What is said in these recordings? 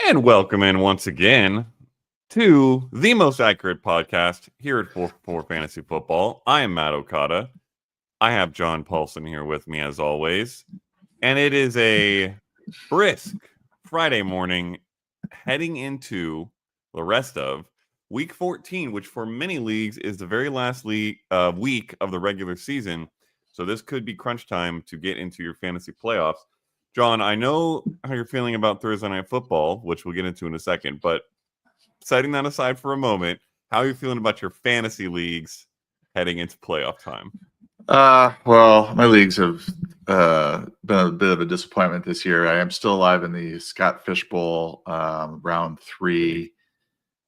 And welcome in once again to the most accurate podcast here at 4 Fantasy Football. I am Matt Okada. I have John Paulson here with me as always. And it is a brisk Friday morning heading into the rest of week 14, which for many leagues is the very last week of the regular season. So this could be crunch time to get into your fantasy playoffs. John, I know how you're feeling about Thursday Night Football, which we'll get into in a second, but setting that aside for a moment, how are you feeling about your fantasy leagues heading into playoff time? Well, my leagues have been a bit of a disappointment this year. I am still alive in the Scott Fish Bowl round 3.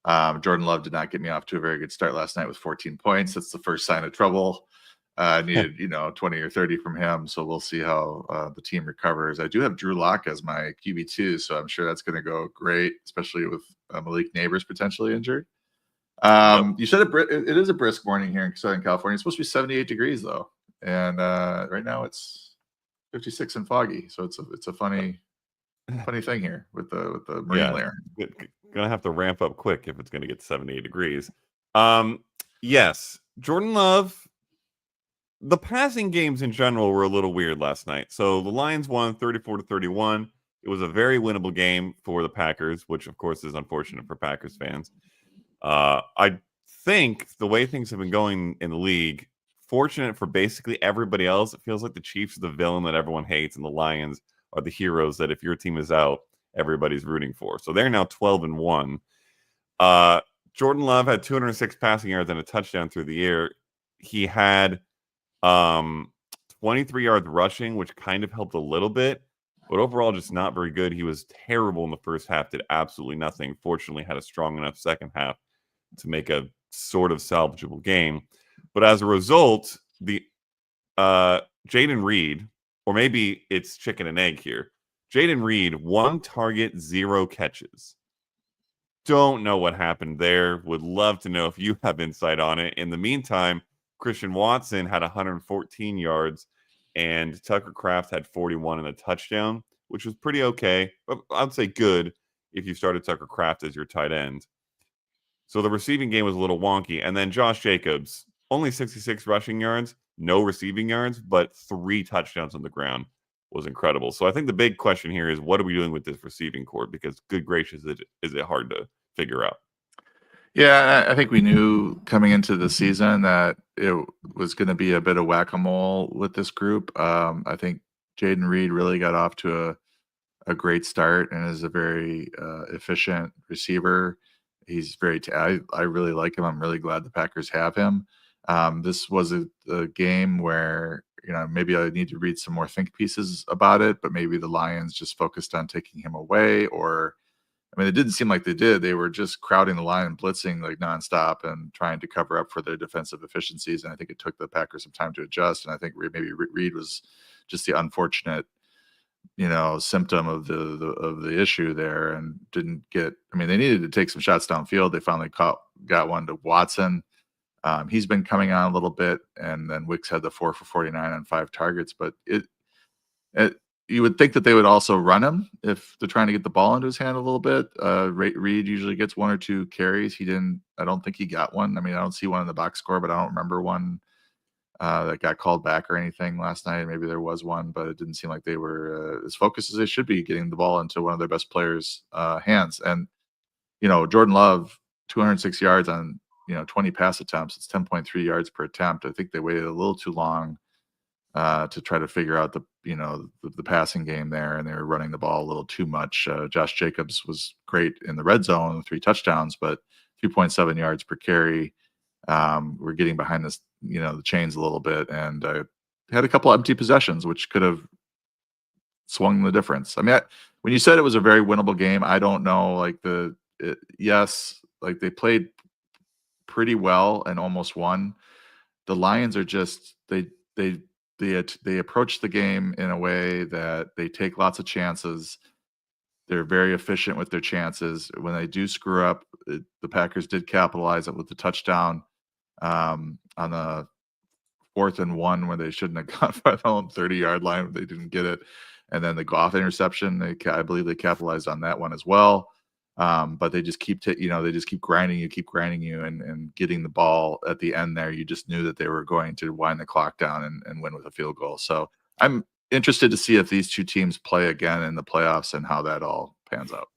Jordan Love did not get me off to a very good start last night with 14 points. That's the first sign of trouble. I needed, 20 or 30 from him, so we'll see how the team recovers. I do have Drew Lock as my QB2, so I'm sure that's going to go great, especially with Malik Neighbors potentially injured. You said it is a brisk morning here in Southern California. It's supposed to be 78 degrees though, and right now it's 56 and foggy. So it's a funny thing here with the marine layer. Gonna have to ramp up quick if it's gonna get 78 degrees. Yes, Jordan Love. The passing games in general were a little weird last night. So the Lions won 34-31. It was a very winnable game for the Packers, which of course is unfortunate for Packers fans. I think the way things have been going in the league, fortunate for basically everybody else, it feels like the Chiefs are the villain that everyone hates, and the Lions are the heroes that if your team is out, everybody's rooting for. So they're now 12-1. Jordan Love had 206 passing yards and a touchdown through the air. He had 23 yards rushing, which kind of helped a little bit, but overall just not very good. He was terrible in the first half, did absolutely nothing. Fortunately, had a strong enough second half to make a sort of salvageable game. But as a result, the Jaden Reed, or maybe it's chicken and egg here. Jaden Reed, 1 target, 0 catches. Don't know what happened there. Would love to know if you have insight on it. In the meantime, Christian Watson had 114 yards, and Tucker Kraft had 41 and a touchdown, which was pretty okay. But I'd say good if you started Tucker Kraft as your tight end. So the receiving game was a little wonky. And then Josh Jacobs, only 66 rushing yards, no receiving yards, but 3 touchdowns on the ground was incredible. So I think the big question here is, what are we doing with this receiving core? Because good gracious, is it hard to figure out? Yeah, I think we knew coming into the season that it was going to be a bit of whack-a-mole with this group. I think Jaden Reed really got off to a great start and is a very efficient receiver. He's I really like him. I'm really glad the Packers have him. This was a game where, maybe I need to read some more think pieces about it, but maybe the Lions just focused on taking him away, or it didn't seem like they did. They were just crowding the line and blitzing like nonstop and trying to cover up for their defensive efficiencies. And I think it took the Packers some time to adjust. And I think maybe Reed was just the unfortunate, symptom of the issue there, and didn't get. They needed to take some shots downfield. They finally got one to Watson. He's been coming on a little bit, and then Wicks had the 4 for 49 on 5 targets. But you would think that they would also run him if they're trying to get the ball into his hand a little bit. Reed usually gets 1 or 2 carries. He didn't. I don't think he got one. I don't see one in the box score, but I don't remember one that got called back or anything last night. Maybe there was one, but it didn't seem like they were as focused as they should be getting the ball into one of their best players' hands. And, Jordan Love, 206 yards on, 20 pass attempts. It's 10.3 yards per attempt. I think they waited a little too long to try to figure out the passing game there, and they were running the ball a little too much. Josh Jacobs was great in the red zone with 3 touchdowns, but 3.7 yards per carry. We're getting behind this, the chains a little bit, and had a couple empty possessions, which could have swung the difference. When you said it was a very winnable game, I don't know, yes, they played pretty well and almost won. The Lions are just they approach the game in a way that they take lots of chances. They're very efficient with their chances. When they do screw up, the Packers did capitalize it with the touchdown on the 4th and 1 where they shouldn't have gone by the own 30-yard line. They didn't get it. And then the Goff interception, I believe they capitalized on that one as well. But they just keep they just keep grinding you, and getting the ball at the end there. You just knew that they were going to wind the clock down and win with a field goal. So I'm interested to see if these two teams play again in the playoffs and how that all pans out.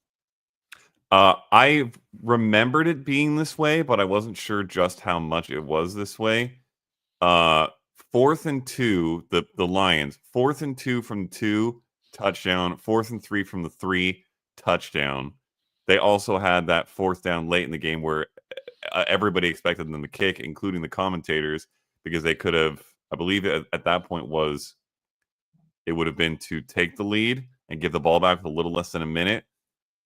I remembered it being this way, but I wasn't sure just how much it was this way. 4th and 2, the Lions, 4th and 2 from 2, touchdown, 4th and 3 from the 3, touchdown. They also had that 4th down late in the game where everybody expected them to kick, including the commentators, because they could have, I believe at that point it would have been to take the lead and give the ball back with a little less than a minute.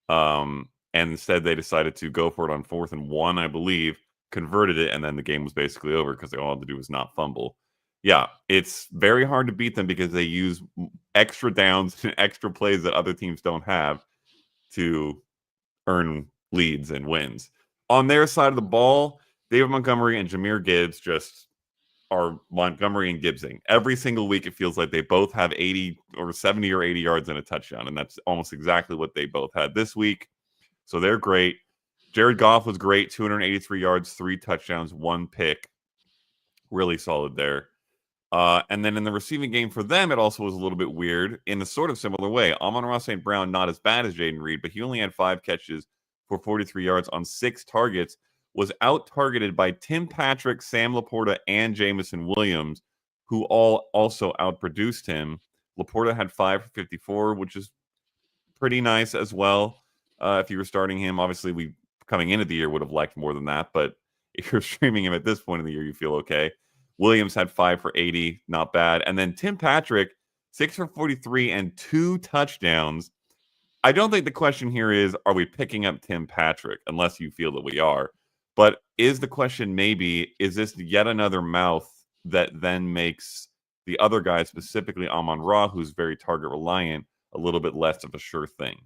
And instead they decided to go for it on 4th and 1, I believe, converted it, and then the game was basically over because all had to do was not fumble. Yeah, it's very hard to beat them because they use extra downs and extra plays that other teams don't have to earn leads and wins. On their side of the ball, David Montgomery and Jahmyr Gibbs just are Montgomery and Gibbsing. Every single week, it feels like they both have 80 or 70 or 80 yards and a touchdown, and that's almost exactly what they both had this week. So they're great. Jared Goff was great, 283 yards, 3 touchdowns, 1 pick. Really solid there. And then in the receiving game for them, it also was a little bit weird in a sort of similar way. Amon-Ra St. Brown, not as bad as Jayden Reed, but he only had 5 catches for 43 yards on 6 targets, was out-targeted by Tim Patrick, Sam Laporta, and Jamison Williams, who all also outproduced him. Laporta had 5 for 54, which is pretty nice as well. If you were starting him, obviously we coming into the year would have liked more than that, but if you're streaming him at this point in the year, you feel okay. Williams had 5 for 80, not bad. And then Tim Patrick, 6 for 43 and 2 touchdowns. I don't think the question here is, are we picking up Tim Patrick? Unless you feel that we are. But is the question maybe, is this yet another mouth that then makes the other guy, specifically Amon-Ra, who's very target reliant, a little bit less of a sure thing?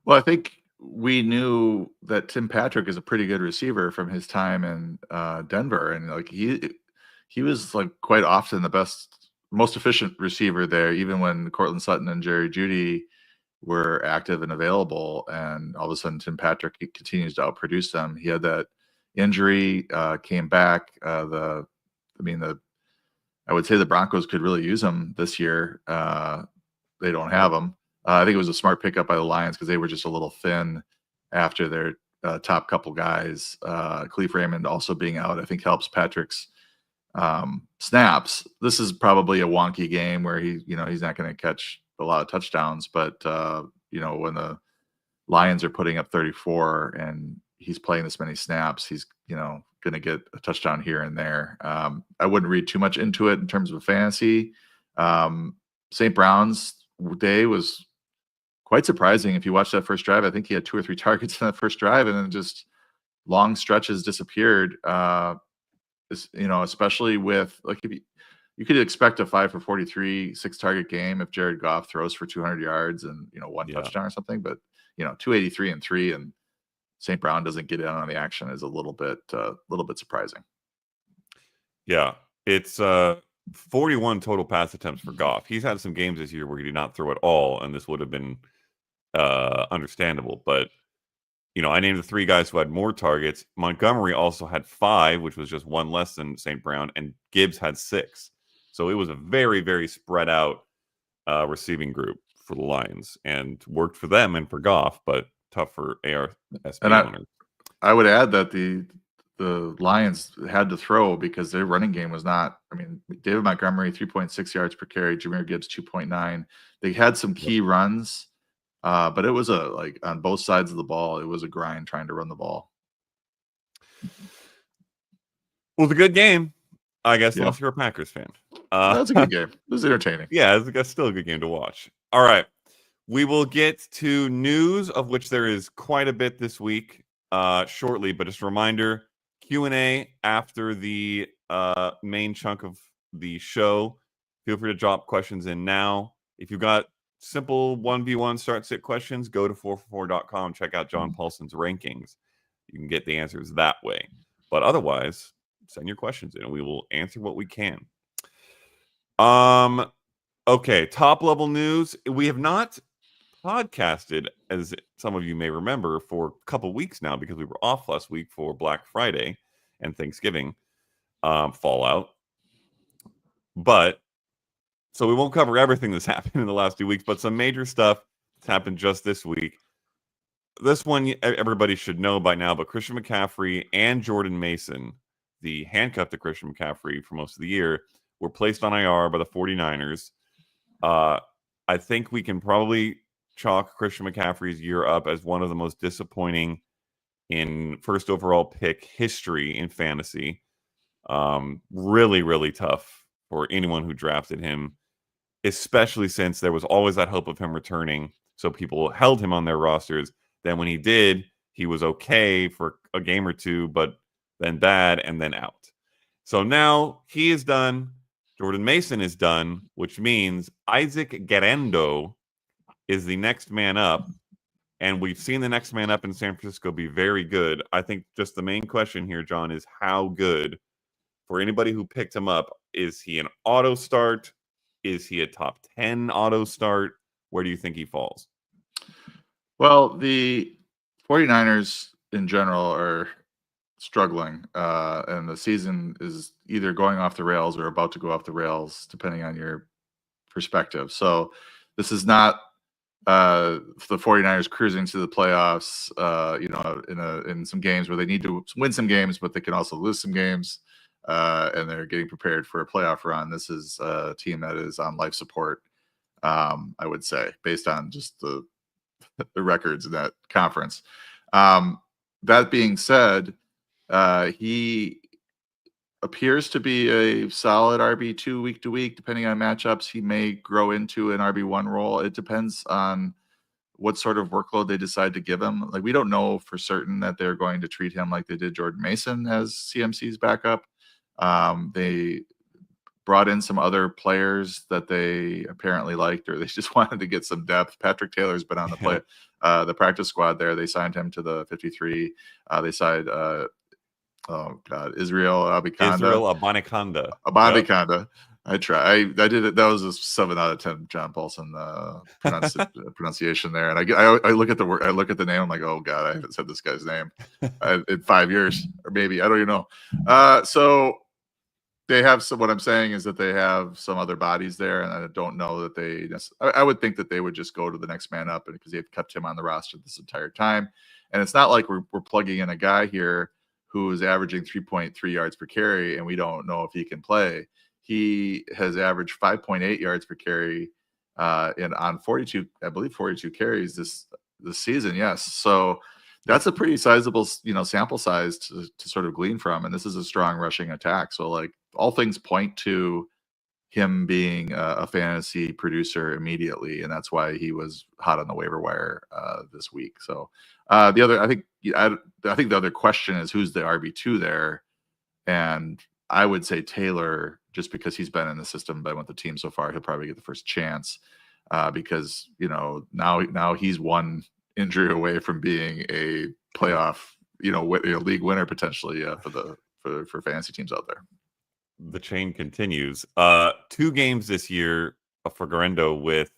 Well, I think we knew that Tim Patrick is a pretty good receiver from his time in Denver, and like he was like quite often the most efficient receiver there, even when Cortland Sutton and Jerry Jeudy were active and available. And all of a sudden, Tim Patrick continues to outproduce them. He had that injury, came back. I would say the Broncos could really use him this year. They don't have him. I think it was a smart pickup by the Lions because they were just a little thin after their top couple guys. Khalif Raymond also being out, I think, helps Patrick's snaps. This is probably a wonky game where he's not going to catch a lot of touchdowns, but when the Lions are putting up 34 and he's playing this many snaps, he's going to get a touchdown here and there. I wouldn't read too much into it in terms of a fantasy. St. Brown's day was quite surprising. If you watch that first drive, I think he had 2 or 3 targets in that first drive, and then just long stretches disappeared. Especially with like if you could expect a 5 for 43, 6 target game if Jared Goff throws for 200 yards and 1 touchdown or something. But 283 and 3, and St. Brown doesn't get in on the action is a little bit surprising. Yeah, it's 41 total pass attempts for Goff. He's had some games this year where he did not throw at all, and this would have been understandable. But I named the 3 guys who had more targets. Montgomery also had 5, which was just 1 less than St. Brown, and Gibbs had 6. So it was a very, very spread out receiving group for the Lions, and worked for them and for Goff, but tough for ARSB owners. I would add that the Lions had to throw because their running game was not. I mean, David Montgomery 3.6 yards per carry, Jahmyr Gibbs 2.9. They had some key runs, but it was on both sides of the ball. It was a grind trying to run the ball. Well, it was a good game, I guess, unless you're a Packers fan. That was a good game. It was entertaining. Yeah, it's still a good game to watch. All right. We will get to news, of which there is quite a bit this week shortly, but just a reminder, Q&A after the main chunk of the show. Feel free to drop questions in now. If you've got simple 1v1 start-sit questions, go to 444.com, check out John Paulson's rankings. You can get the answers that way. But otherwise, send your questions in, and we will answer what we can. Okay, top-level news. We have not podcasted, as some of you may remember, for a couple weeks now because we were off last week for Black Friday and Thanksgiving fallout. But so we won't cover everything that's happened in the last 2 weeks, but some major stuff that's happened just this week. This one everybody should know by now, but Christian McCaffrey and Jordan Mason, the handcuff to Christian McCaffrey for most of the year, were placed on IR by the 49ers. I think we can probably chalk Christian McCaffrey's year up as one of the most disappointing in first overall pick history in fantasy. Really, really tough for anyone who drafted him, especially since there was always that hope of him returning. So people held him on their rosters. Then when he did, he was okay for a game or two, but then bad and then out. So now he is done. Jordan Mason is done, which means Isaac Guerendo is the next man up. And we've seen the next man up in San Francisco be very good. I think just the main question here, John, is how good for anybody who picked him up. Is he an auto start? Is he a top 10 auto start? Where do you think he falls? Well, the 49ers in general are struggling, and the season is either going off the rails or about to go off the rails, depending on your perspective. So this is not the 49ers cruising to the playoffs, in some games where they need to win some games, but they can also lose some games, and they're getting prepared for a playoff run. This is a team that is on life support, I would say, based on just the records in that conference. That being said, he appears to be a solid RB2 week to week, depending on matchups. He may grow into an RB1 role. It depends on what sort of workload they decide to give him. Like, we don't know for certain that they're going to treat him like they did Jordan Mason as CMC's backup. They brought in some other players that they apparently liked, or they just wanted to get some depth. Patrick Taylor's been on the practice squad there. They signed him to the 53. They signed Israel Abanikanda. Yep. I did it. That was a 7 out of 10 John Paulson pronunciation there. And I look at the name. I'm like, oh God, I haven't said this guy's name in 5 years, or maybe, I don't even know. So they have some. What I'm saying is that they have some other bodies there, and I don't know that I would think that they would just go to the next man up, because they've kept him on the roster this entire time. And it's not like we're plugging in a guy here who is averaging 3.3 yards per carry, and we don't know if he can play. He has averaged 5.8 yards per carry on 42 carries this season. Yes, so that's a pretty sizable sample size to sort of glean from, and this is a strong rushing attack. So, like, all things point to him being a fantasy producer immediately, and that's why he was hot on the waiver wire this week. So I think the other question is, who's the RB2 there? And I would say Taylor, just because he's been in the system, been with the team so far. He'll probably get the first chance because now he's one injury away from being a playoff league winner potentially for fantasy teams out there. The chain continues. 2 games this year for Guerendo with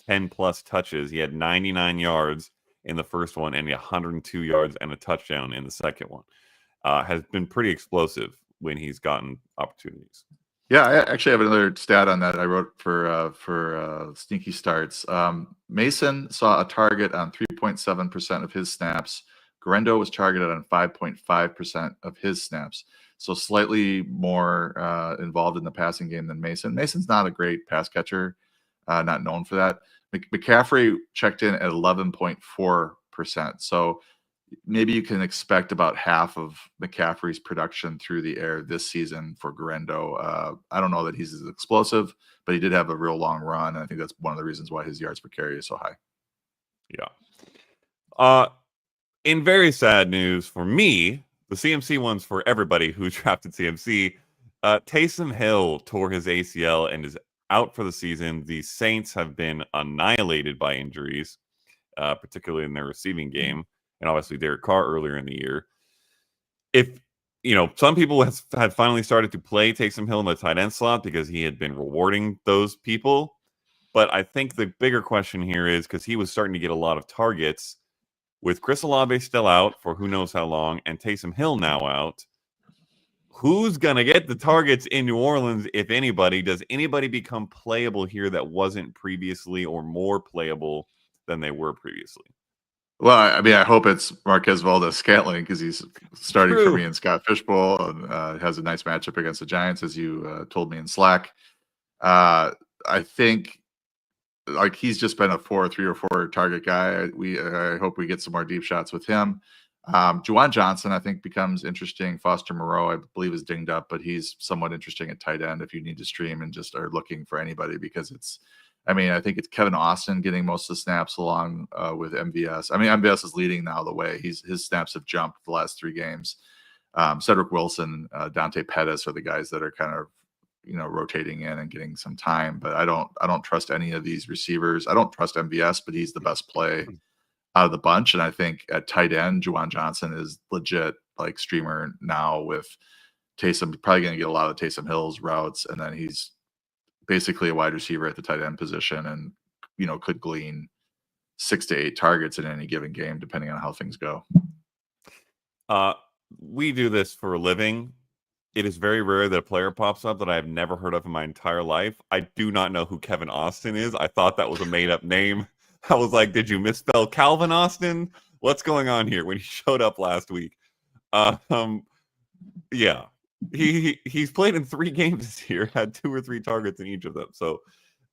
10 plus touches. He had 99 yards in the first one and 102 yards and a touchdown in the second one. Has been pretty explosive when he's gotten opportunities. Yeah, I actually have another stat on that I wrote for sneaky starts. Mason saw a target on 3.7% of his snaps. Guerendo was targeted on 5.5% of his snaps. So slightly more involved in the passing game than Mason. Mason's not a great pass catcher, not known for that. McCaffrey checked in at 11.4%. So maybe you can expect about half of McCaffrey's production through the air this season for Guerendo. I don't know that he's as explosive, but he did have a real long run, and I think that's one of the reasons why his yards per carry is so high. Yeah. In very sad news for me, the CMC one's for everybody who drafted CMC. Taysom Hill tore his ACL and is out for the season. The Saints have been annihilated by injuries, particularly in their receiving game, and obviously Derek Carr earlier in the year. If some people had finally started to play Taysom Hill in the tight end slot because he had been rewarding those people. But I think the bigger question here is because he was starting to get a lot of targets with Chris Olave still out for who knows how long, and Taysom Hill now out. Who's going to get the targets in New Orleans, if anybody? Does anybody become playable here that wasn't previously or more playable than they were previously? Well, I mean, I hope it's Marquez Valdes-Scantling because he's starting for me True. in Scott Fishbowl and has a nice matchup against the Giants, as you told me in Slack. I think like he's just been a 3 or 4 target guy. I hope we get some more deep shots with him. Juwan Johnson, I think, becomes interesting. Foster Moreau, I believe, is dinged up, but he's somewhat interesting at tight end if you need to stream and just are looking for anybody because I think it's Kevin Austin getting most of the snaps along with MVS. I mean, MVS is leading now the way. His snaps have jumped the last 3 games. Cedric Wilson, Dante Pettis are the guys that are kind of rotating in and getting some time. But I don't trust any of these receivers. I don't trust MVS, but he's the best play out of the bunch. And I think at tight end, Juwan Johnson is legit like streamer now with Taysom, probably going to get a lot of Taysom Hill's routes. And then he's basically a wide receiver at the tight end position and, could glean 6 to 8 targets in any given game, depending on how things go. We do this for a living. It is very rare that a player pops up that I have never heard of in my entire life. I do not know who Kevin Austin is. I thought that was a made-up name. I was like, did you misspell Calvin Austin? What's going on here? When he showed up last week. Yeah. He's played in 3 games this year, had 2 or 3 targets in each of them. So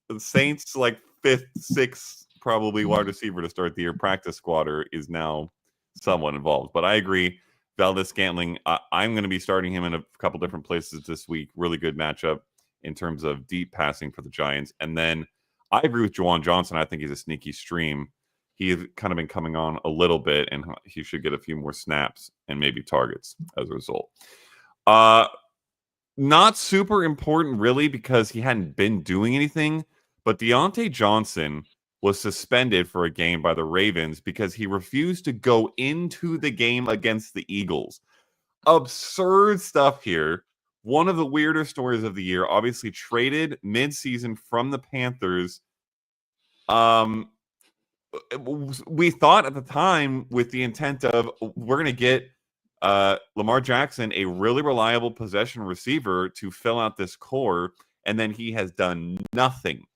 the Saints, like 5th, 6th, probably wide receiver to start the year practice squatter is now somewhat involved. But I agree. Valdes-Scantling, I'm going to be starting him in a couple different places this week. Really good matchup in terms of deep passing for the Giants. And then I agree with Juwan Johnson. I think he's a sneaky stream. He's kind of been coming on a little bit, and he should get a few more snaps and maybe targets as a result. Not super important, really, because he hadn't been doing anything. But Deontay Johnson was suspended for a game by the Ravens because he refused to go into the game against the Eagles. Absurd stuff here. One of the weirder stories of the year, obviously traded mid-season from the Panthers. We thought at the time with the intent of we're going to get Lamar Jackson, a really reliable possession receiver to fill out this core, and then he has done nothing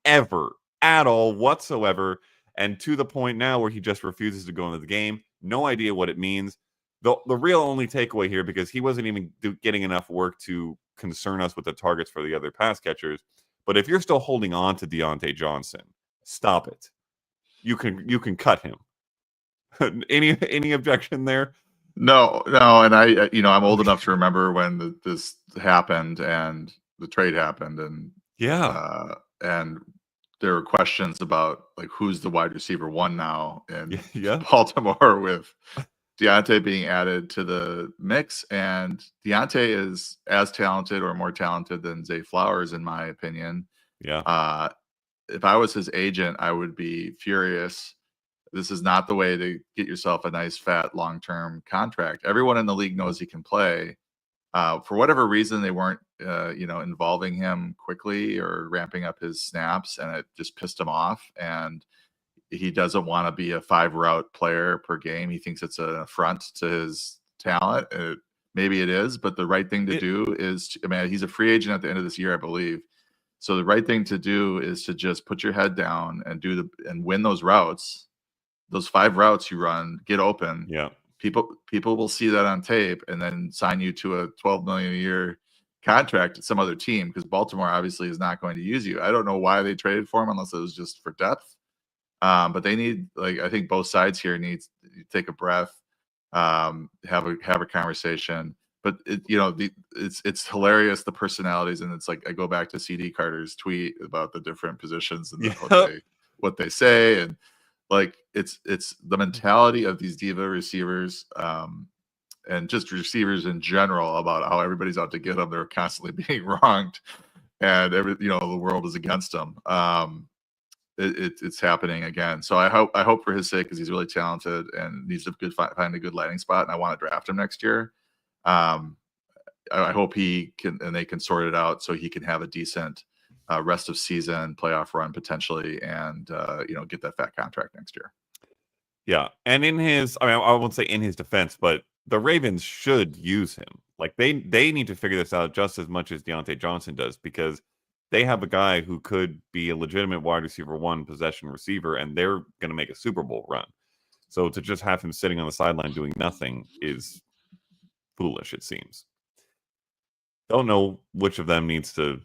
ever at all whatsoever, and to the point now where he just refuses to go into the game. No idea what it means. The real only takeaway here, because he wasn't even getting enough work to concern us with the targets for the other pass catchers. But if you're still holding on to Deontay Johnson, stop it. You can cut him. Any objection there? No, and I'm old enough to remember when this happened and the trade happened, and and there were questions about like who's the wide receiver 1 now in Baltimore with Deontay being added to the mix, and Deontay is as talented or more talented than Zay Flowers, in my opinion. Yeah. If I was his agent, I would be furious. This is not the way to get yourself a nice, fat, long-term contract. Everyone in the league knows he can play. For whatever reason, they weren't, involving him quickly or ramping up his snaps, and it just pissed him off. And he doesn't want to be a 5-route player per game. He thinks it's an affront to his talent. Maybe it is, but the right thing to do is, he's a free agent at the end of this year, I believe. So the right thing to do is to just put your head down and win those routes. Those 5 routes you run, get open. Yeah. People will see that on tape and then sign you to a $12 million a year contract at some other team, because Baltimore obviously is not going to use you. I don't know why they traded for him unless it was just for depth. But they need, I think both sides here need to take a breath, have a conversation. But it's hilarious, the personalities, and it's like I go back to CD Carter's tweet about the different positions and what they say, and like it's the mentality of these diva receivers, and just receivers in general, about how everybody's out to get them. They're constantly being wronged, and the world is against them. It's happening again. So I hope for his sake, because he's really talented and needs to find a good landing spot, and I want to draft him next year. I hope he can, and they can sort it out so he can have a decent rest of season playoff run potentially, and get that fat contract next year. Yeah, and I won't say in his defense, but the Ravens should use him. Like they need to figure this out just as much as Deontay Johnson does, because they have a guy who could be a legitimate wide receiver one possession receiver, and they're going to make a Super Bowl run. So to just have him sitting on the sideline doing nothing is foolish, it seems. Don't know which of them needs to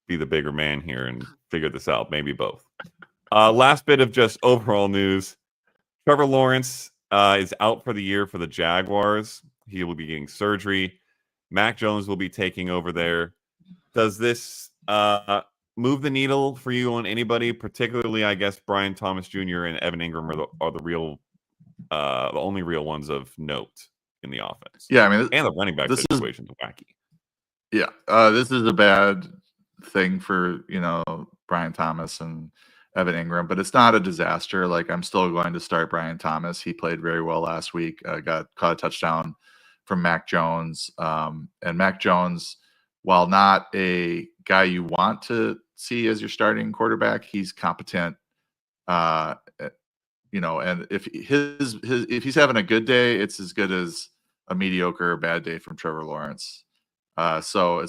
be the bigger man here and figure this out. Maybe both. Last bit of just overall news. Trevor Lawrence is out for the year for the Jaguars. He will be getting surgery. Mac Jones will be taking over there. Does this move the needle for you on anybody? Particularly, I guess, Brian Thomas Jr. and Evan Ingram are the only real ones of note in the offense. Yeah, I mean, and the running back situation is wacky. Yeah, this is a bad thing for Brian Thomas and Evan Ingram, but it's not a disaster. Like, I'm still going to start Brian Thomas. He played very well last week. Caught a touchdown from Mac Jones, and Mac Jones, while not a guy you want to see as your starting quarterback, he's competent. And if he's having a good day, it's as good as a mediocre or bad day from Trevor Lawrence. So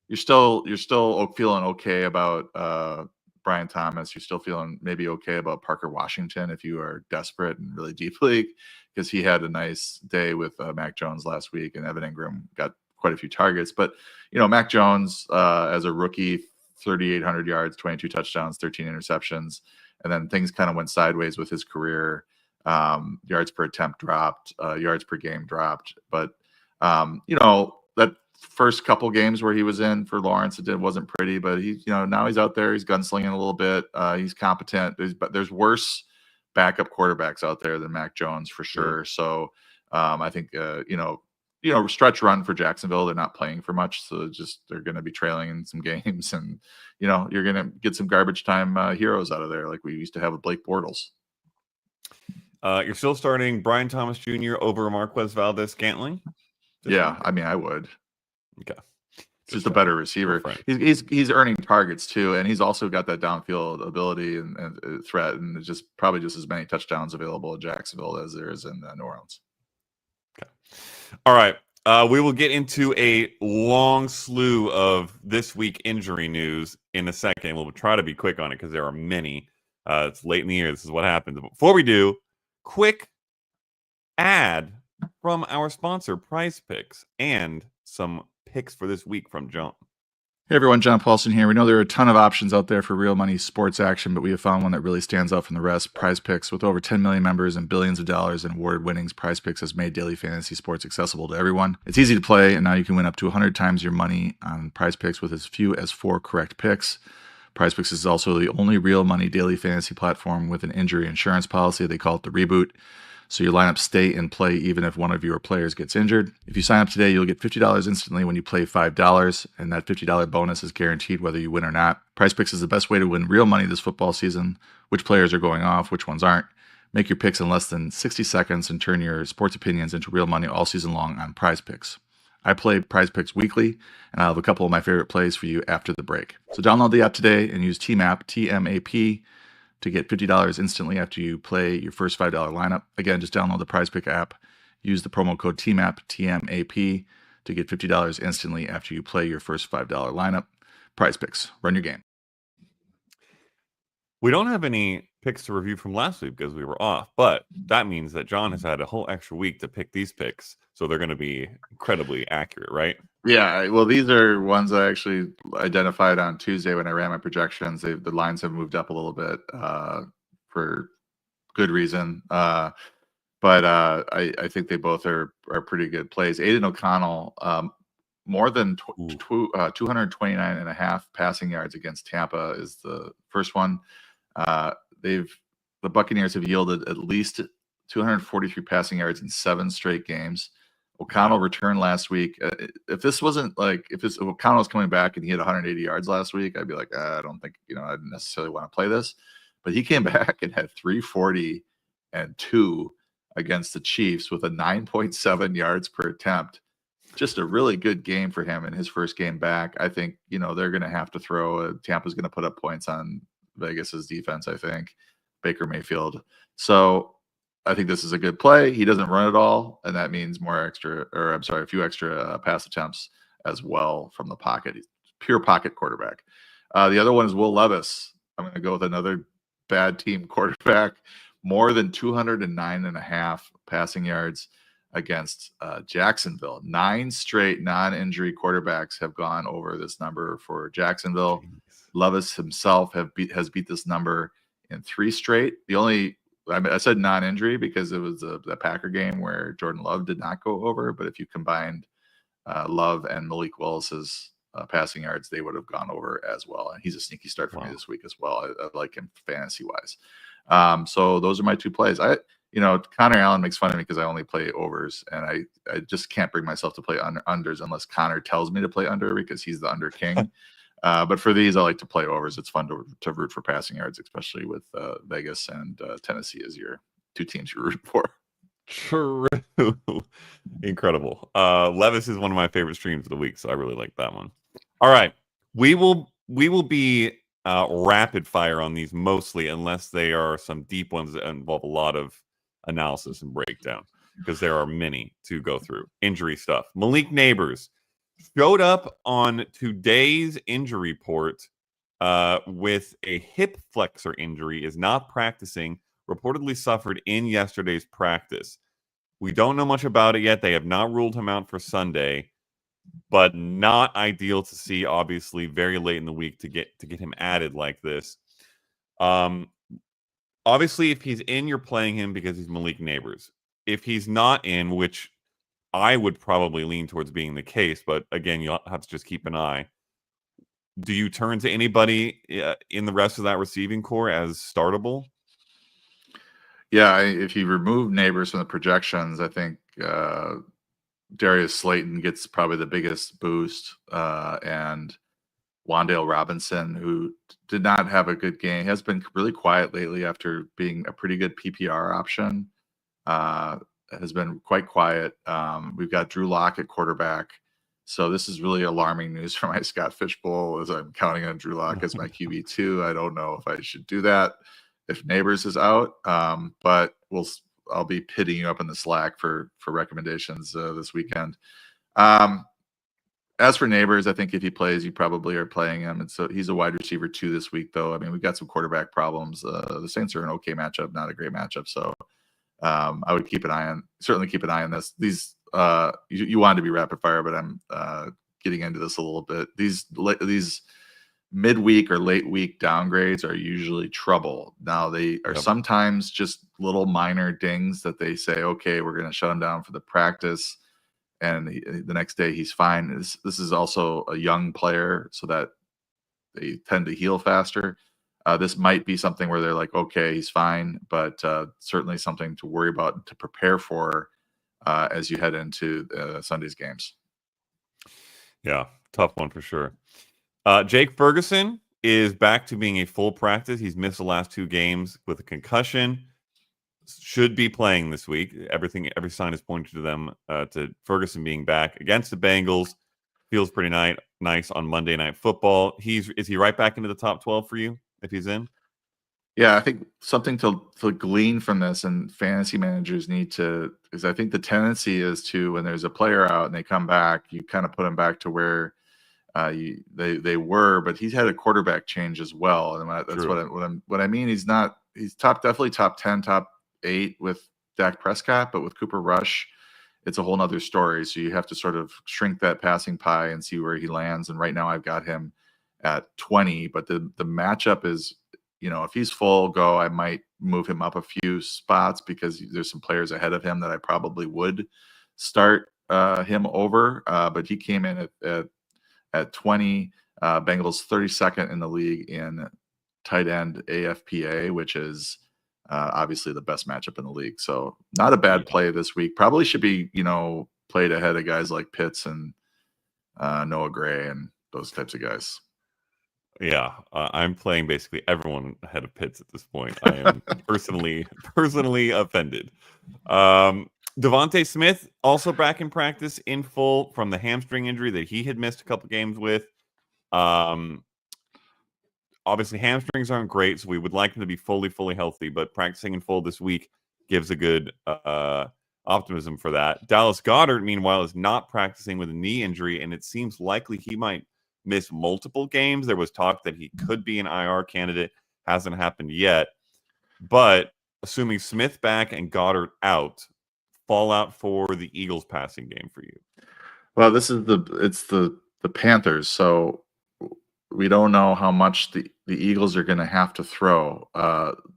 you're still feeling okay about Brian Thomas. You're still feeling maybe okay about Parker Washington if you are desperate and really deep league, because he had a nice day with Mac Jones last week, and Evan Ingram got quite a few targets. But Mac Jones as a rookie, 3,800 yards, 22 touchdowns, 13 interceptions, and then things kind of went sideways with his career. Yards per attempt dropped, yards per game dropped, but that first couple games where he was in for Lawrence, it wasn't pretty, but now he's out there, he's gunslinging a little bit, he's competent. There's worse backup quarterbacks out there than Mac Jones for sure. So I think stretch run for Jacksonville, they're not playing for much, so they're going to be trailing in some games, and you're going to get some garbage time heroes out of there like we used to have with Blake Bortles. You're still starting Brian Thomas Jr. over Marquez Valdes-Scantling? Yeah, I mean, I would. Okay. He's just a better receiver. He's earning targets too, and he's also got that downfield ability and threat, and it's just probably just as many touchdowns available in Jacksonville as there is in New Orleans. Okay. All right. We will get into a long slew of this week injury news in a second. We'll try to be quick on it because there are many. It's late in the year. This is what happens. But before we do, quick ad from our sponsor, Prize Picks, and some picks for this week from John. Hey everyone, John Paulson here. We know there are a ton of options out there for real money sports action, but we have found one that really stands out from the rest. Prize Picks. With over 10 million members and billions of dollars in awarded winnings, Prize Picks has made daily fantasy sports accessible to everyone. It's easy to play, and now you can win up to 100 times your money on Prize Picks with as few as 4 correct picks. Prize Picks is also the only real money daily fantasy platform with an injury insurance policy. They call it the Reboot. So your lineups stay in play even if one of your players gets injured. If you sign up today, you'll get $50 instantly when you play $5, and that $50 bonus is guaranteed whether you win or not. Prize Picks is the best way to win real money this football season. Which players are going off, which ones aren't. Make your picks in less than 60 seconds and turn your sports opinions into real money all season long on Prize Picks. I play Prize Picks weekly, and I'll have a couple of my favorite plays for you after the break. So download the app today and use TMAP, T-M-A-P, to get $50 instantly after you play your first $5 lineup. Again, just download the Prize Pick app. Use the promo code TMAP, T-M-A-P, to get $50 instantly after you play your first $5 lineup. Prize Picks. Run your game. We don't have any picks to review from last week because we were off, but that means that John has had a whole extra week to pick these picks, so they're going to be incredibly accurate, right? Yeah, well, these are ones I actually identified on Tuesday when I ran my projections. The lines have moved up a little bit for good reason, but I think they both are pretty good plays. Aiden O'Connell, more than 229 and a half passing yards against Tampa is the first one. The Buccaneers have yielded at least 243 passing yards in 7 straight games. O'Connell returned last week. If O'Connell was coming back and he had 180 yards last week, I'd be like, I don't think I'd necessarily want to play this. But he came back and had 340 and 2 against the Chiefs with a 9.7 yards per attempt just a really good game for him in his first game back. I think, they're going to have to throw. Tampa's going to put up points on Vegas's defense, I think, Baker Mayfield. So I think this is a good play. He doesn't run it all, and that means a few extra pass attempts as well from the pocket. He's pure pocket quarterback. The other one is Will Levis. I'm going to go with another bad team quarterback. More than 209.5 passing yards against Jacksonville. 9 straight non-injury quarterbacks have gone over this number for Jacksonville. Jeez. Levis himself has beat this number in 3 straight. I said non-injury because it was the Packer game where Jordan Love did not go over, but if you combined Love and Malik Willis's passing yards, they would have gone over as well. And he's a sneaky start for me this week as well. I like him fantasy-wise. So those are my 2 plays. Connor Allen makes fun of me because I only play overs, and I just can't bring myself to play unders unless Connor tells me to play under because he's the under king. But for these, I like to play overs. It's fun to root for passing yards, especially with Vegas and Tennessee as your 2 teams you're rooting for. True. Incredible. Levis is one of my favorite streams of the week, so I really like that one. All right. We will be rapid fire on these mostly, unless they are some deep ones that involve a lot of analysis and breakdown, because there are many to go through. Injury stuff. Malik Neighbors showed up on today's injury report with a hip flexor injury, is not practicing, reportedly suffered in yesterday's practice. We don't know much about it yet. They have not ruled him out for Sunday, but not ideal to see, obviously, very late in the week to get him added like this. Obviously, if he's in, you're playing him because he's Malik Neighbors. If he's not in, which I would probably lean towards being the case, but again, you'll have to just keep an eye. Do you turn to anybody in the rest of that receiving core as startable? Yeah, if you remove Neighbors from the projections, I think Darius Slayton gets probably the biggest boost, and Wan'Dale Robinson, who did not have a good game, has been really quiet lately after being a pretty good PPR option. Has been quite quiet. We've got Drew Lock at quarterback. So this is really alarming news for my Scott Fishbowl, as I'm counting on Drew Lock as my QB2. I don't know if I should do that if Neighbors is out, but I'll be pitting you up in the Slack for recommendations this weekend. As for Neighbors, I think if he plays, you probably are playing him. And so he's a wide receiver 2 this week, though. I mean, we've got some quarterback problems. The Saints are an okay matchup, not a great matchup. So I would certainly keep an eye on this. These you wanted to be rapid fire, but I'm getting into this a little bit. These midweek or late week downgrades are usually trouble. Now they are sometimes just little minor dings that they say, okay, we're going to shut him down for the practice, and the next day he's fine. This is also a young player, so that they tend to heal faster. This might be something where they're like, okay, he's fine, but certainly something to worry about and to prepare for as you head into Sunday's games. Yeah, tough one for sure. Jake Ferguson is back to being a full practice. He's missed the last 2 games with a concussion. Should be playing this week. Every sign is pointing to them to Ferguson being back against the Bengals. Feels pretty nice on Monday Night Football. Is he right back into the top 12 for you if he's in? Yeah, I think something to glean from this, and fantasy managers need to, is I think the tendency is to, when there's a player out and they come back, you kind of put them back to where they were, but he's had a quarterback change as well, and that's what I mean. He's definitely top 10, top 8 with Dak Prescott, but with Cooper Rush, it's a whole nother story. So you have to sort of shrink that passing pie and see where he lands. And right now I've got him at 20, but the matchup is, if he's full go, I might move him up a few spots because there's some players ahead of him that I probably would start him over. But he came in at 20. Bengals 32nd in the league in tight end AFPA, which is obviously the best matchup in the league. So not a bad play this week. Probably should be, played ahead of guys like Pitts and Noah Gray and those types of guys. Yeah, I'm playing basically everyone ahead of Pitts at this point. I am personally offended. Devontae Smith also back in practice in full from the hamstring injury that he had missed a couple games with. Obviously, hamstrings aren't great, so we would like him to be fully healthy. But practicing in full this week gives a good optimism for that. Dallas Goedert, meanwhile, is not practicing with a knee injury, and it seems likely he might miss multiple games. There was talk that he could be an IR candidate. Hasn't happened yet. But assuming Smith back and Goddard out, fallout for the Eagles passing game for you. Well, it's the Panthers, so we don't know how much the Eagles are going to have to throw.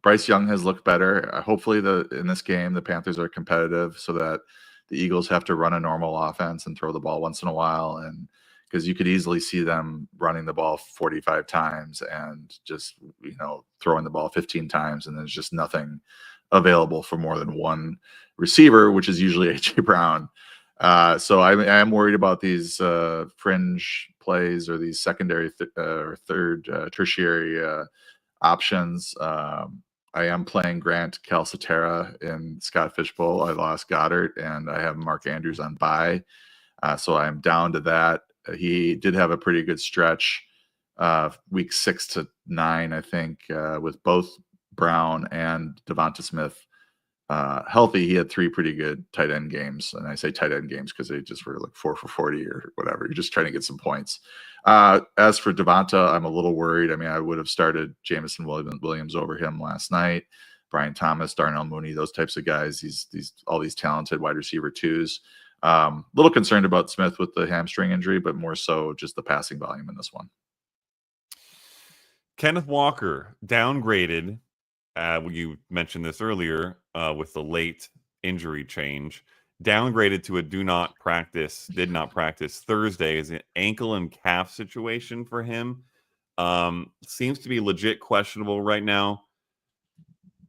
Bryce Young has looked better. Hopefully, in this game, the Panthers are competitive so that the Eagles have to run a normal offense and throw the ball once in a while. And because you could easily see them running the ball 45 times and just, throwing the ball 15 times, and there's just nothing available for more than one receiver, which is usually A.J. Brown. So I am worried about these fringe plays or these secondary or third tertiary options. I am playing Grant Calcaterra in Scott Fishbowl. I lost Goddard, and I have Mark Andrews on bye. So I'm down to that. He did have a pretty good stretch, week 6 to 9, I think, with both Brown and Devonta Smith healthy. He had 3 pretty good tight end games, and I say tight end games because they just were like 4 for 40 or whatever. You're just trying to get some points. As for Devonta, I'm a little worried. I mean, I would have started Jameson Williams over him last night. Brian Thomas, Darnell Mooney, those types of guys. All these talented wide receiver twos. Little concerned about Smith with the hamstring injury, but more so just the passing volume in this one. Kenneth Walker downgraded. You mentioned this earlier with the late injury change. Downgraded to a did not practice Thursday is an ankle and calf situation for him. Seems to be legit questionable right now.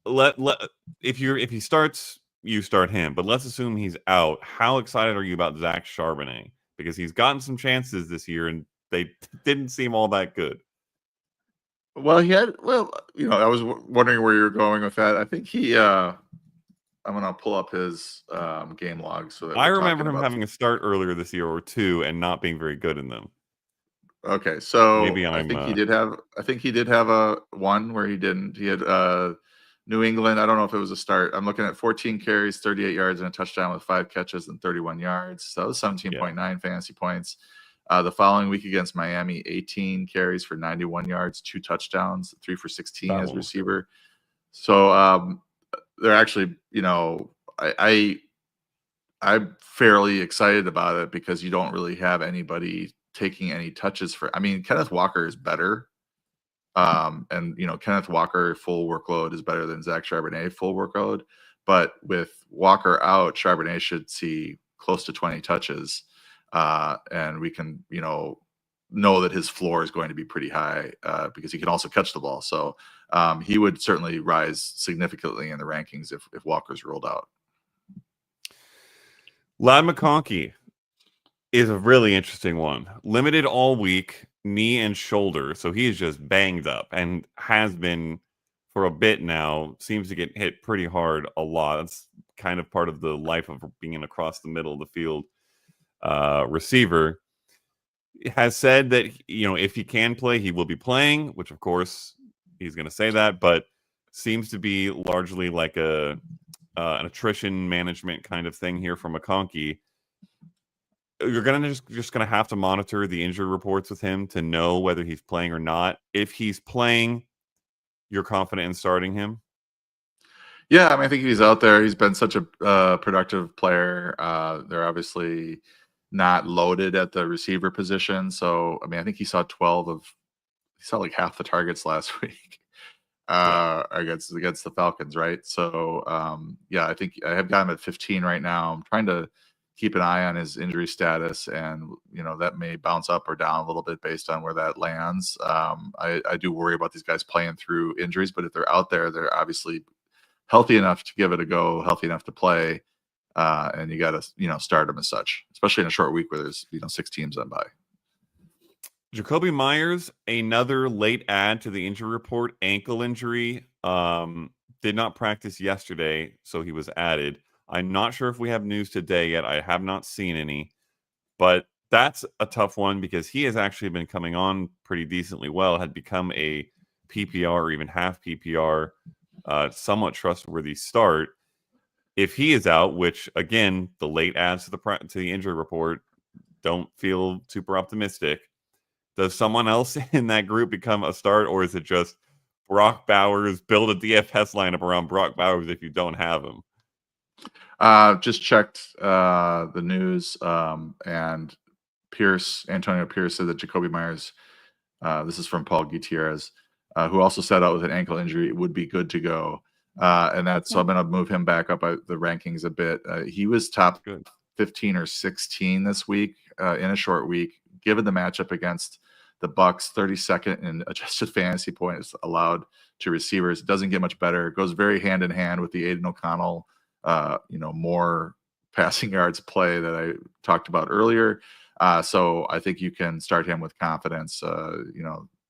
If he starts, you start him. But let's assume he's out. How excited are you about Zach Charbonnet? Because he's gotten some chances this year, and they didn't seem all that good. Well, I was wondering where you were going with that. I think I'm going to pull up his game log so that I remember him having a start earlier this year or two and not being very good in them. Okay, so Maybe I think he did have a one where he didn't. He had New England. I don't know if it was a start. I'm looking at 14 carries, 38 yards, and a touchdown with 5 catches and 31 yards. So that was 17.9 fantasy points. The following week against Miami, 18 carries for 91 yards, 2 touchdowns, 3 for 16 as receiver. Good. So they're actually, I'm fairly excited about it because you don't really have anybody taking any touches Kenneth Walker is better. And Kenneth Walker full workload is better than Zach Charbonnet full workload. But with Walker out, Charbonnet should see close to 20 touches. And we can, know that his floor is going to be pretty high because he can also catch the ball. So he would certainly rise significantly in the rankings if Walker's rolled out. Ladd McConkey is a really interesting one. Limited all week, knee and shoulder. So he is just banged up and has been for a bit now. Seems to get hit pretty hard a lot. That's kind of part of the life of being an across the middle of the field receiver. Has said that, if he can play, he will be playing, which of course he's going to say that, but seems to be largely like an attrition management kind of thing here from McConkey. You're gonna just gonna have to monitor the injury reports with him to know whether he's playing or not. If he's playing, you're confident in starting him. Yeah, I think he's out there. He's been such a productive player. They're obviously not loaded at the receiver position, so I think he saw like half the targets last week against the Falcons, right? So I think I have got him at 15 right now. I'm trying to keep an eye on his injury status, and that may bounce up or down a little bit based on where that lands. I do worry about these guys playing through injuries, but if they're out there, they're obviously healthy enough to give it a go, healthy enough to play, and you got to start them as such, especially in a short week where there's 6 teams on bye. Jacoby Myers, another late add to the injury report, ankle injury. Did not practice yesterday, so he was added. I'm not sure if we have news today yet. I have not seen any, but that's a tough one because he has actually been coming on pretty decently well, had become a PPR or even half PPR, somewhat trustworthy start. If he is out, which again, the late adds to the injury report don't feel super optimistic. Does someone else in that group become a start, or is it just Brock Bowers, build a DFS lineup around Brock Bowers if you don't have him? Just checked the news, and Antonio Pierce said that Jacoby Myers, this is from Paul Gutierrez, who also set out with an ankle injury, would be good to go. And that's so I'm going to move him back up the rankings a bit. He was top Good. 15 or 16 this week in a short week, given the matchup against the Bucks. 32nd in adjusted fantasy points allowed to receivers. It doesn't get much better. It goes very hand in hand with the Aiden O'Connell, more passing yards play that I talked about earlier. So I think you can start him with confidence.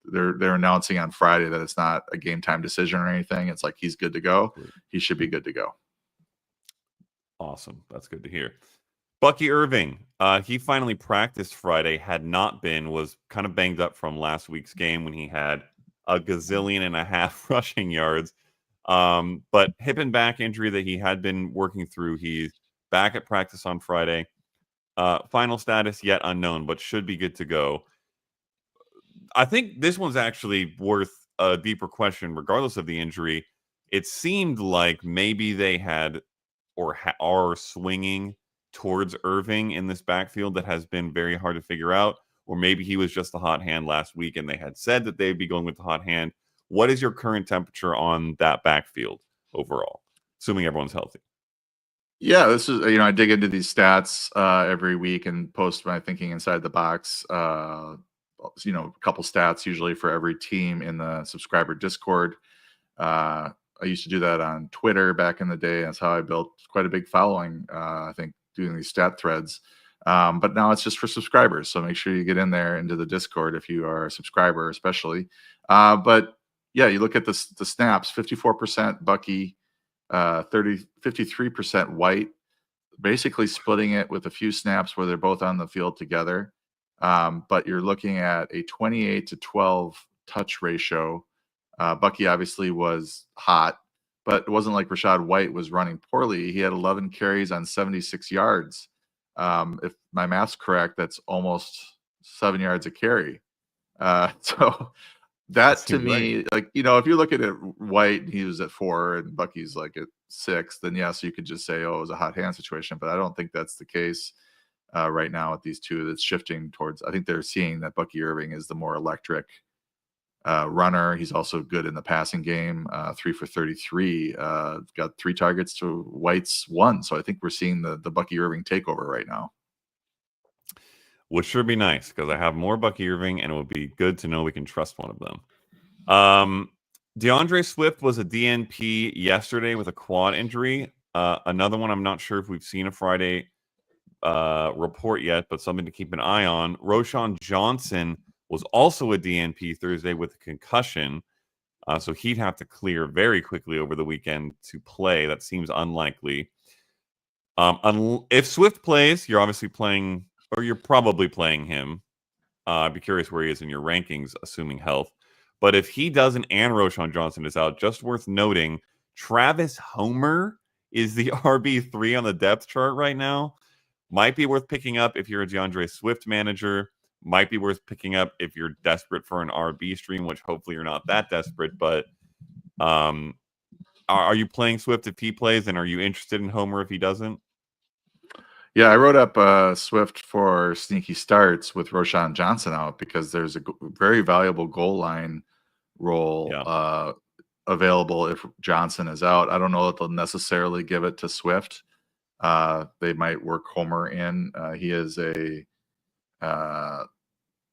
They're announcing on Friday that it's not a game time decision or anything. It's like he's good to go. He should be good to go. Awesome. That's good to hear. Bucky Irving, he finally practiced Friday, was kind of banged up from last week's game when he had a gazillion and a half rushing yards. But hip and back injury that he had been working through. He's back at practice on Friday. Final status yet unknown, but should be good to go. I think this one's actually worth a deeper question, regardless of the injury. It seemed like maybe they had or are swinging towards Irving in this backfield that has been very hard to figure out, or maybe he was just the hot hand last week and they had said that they'd be going with the hot hand. What is your current temperature on that backfield overall, assuming everyone's healthy? Yeah, this is, I dig into these stats every week and post my thinking inside the box. A couple stats usually for every team in the subscriber Discord. I used to do that on Twitter back in the day. That's how I built quite a big following, I think, doing these stat threads. But now it's just for subscribers. So make sure you get in there into the Discord if you are a subscriber, especially. But yeah, you look at the snaps, 54% Bucky, 53% White, basically splitting it with a few snaps where they're both on the field together. But you're looking at a 28-12 touch ratio. Bucky obviously was hot, but it wasn't like Rachaad White was running poorly. He had 11 carries on 76 yards. If my math's correct, that's almost 7 yards a carry. So that to me, right. like, if you look at it, White, he was at 4 and Bucky's like at 6, then yes, you could just say, oh, it was a hot hand situation. But I don't think that's the case right now with these two. That's shifting towards, I think they're seeing that Bucky Irving is the more electric runner. He's also good in the passing game, 3 for 33. Got 3 targets to White's 1. So I think we're seeing the Bucky Irving takeover right now. Would sure be nice because I have more Bucky Irving, and it would be good to know we can trust one of them. DeAndre Swift was a DNP yesterday with a quad injury. Another one I'm not sure if we've seen a Friday report yet, but something to keep an eye on. Roschon Johnson was also a DNP Thursday with a concussion. So he'd have to clear very quickly over the weekend to play. That seems unlikely. If Swift plays, you're obviously playing, or you're probably playing him. I'd be curious where he is in your rankings, assuming health. But if he doesn't and Roschon Johnson is out, just worth noting, Travis Homer is the RB3 on the depth chart right now. Might be worth picking up if you're a DeAndre Swift manager. Might be worth picking up if you're desperate for an RB stream, which hopefully you're not that desperate. But are you playing Swift if he plays, and are you interested in Homer if he doesn't? Yeah, I wrote up Swift for sneaky starts with Roschon Johnson out because there's a very valuable goal line role available if Johnson is out. I don't know that they'll necessarily give it to Swift. They might work Homer in. He is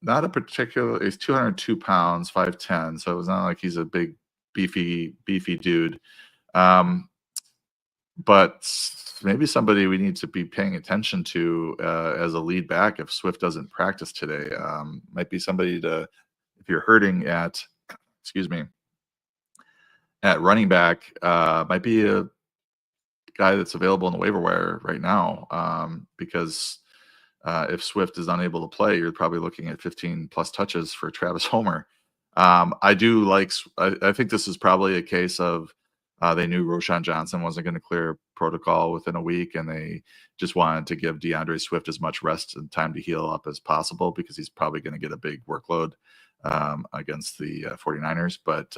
not a particular. He's 202 pounds, 5'10", so it's not like he's a big, beefy dude. But maybe somebody we need to be paying attention to as a lead back if Swift doesn't practice today. Might be somebody if you're hurting at running back, might be a guy that's available in the waiver wire right now, because if Swift is unable to play, you're probably looking at 15 plus touches for Travis Homer. I do like. I think this is probably a case of they knew Roshan Johnson wasn't going to clear protocol within a week, and they just wanted to give DeAndre Swift as much rest and time to heal up as possible because he's probably going to get a big workload against the 49ers. But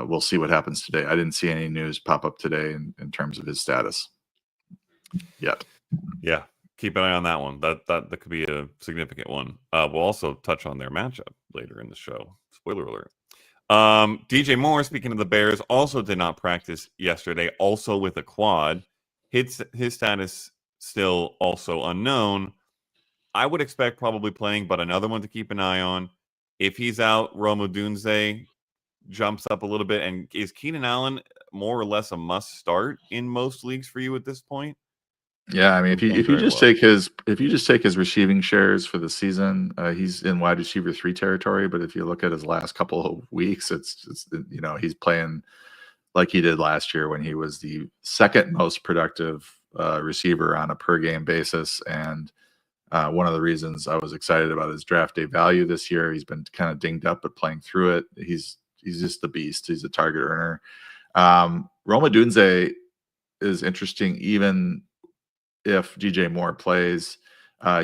we'll see what happens today. I didn't see any news pop up today in terms of his status yet. Yeah, keep an eye on that one. That could be a significant one. We'll also touch on their matchup later in the show. Spoiler alert. DJ Moore, speaking of the Bears, also did not practice yesterday, also with a quad. His status still also unknown. I would expect probably playing, but another one to keep an eye on. If he's out, Rome Odunze jumps up a little bit. And is Keenan Allen more or less a must start in most leagues for you at this point? Yeah, I mean, if you just take his receiving shares for the season, he's in wide receiver 3 territory. But if you look at his last couple of weeks, it's he's playing like he did last year when he was the second most productive receiver on a per game basis. And one of the reasons I was excited about his draft day value this year, he's been kind of dinged up, but playing through it, he's just the beast. He's a target earner. Rome Odunze is interesting, even if DJ Moore plays.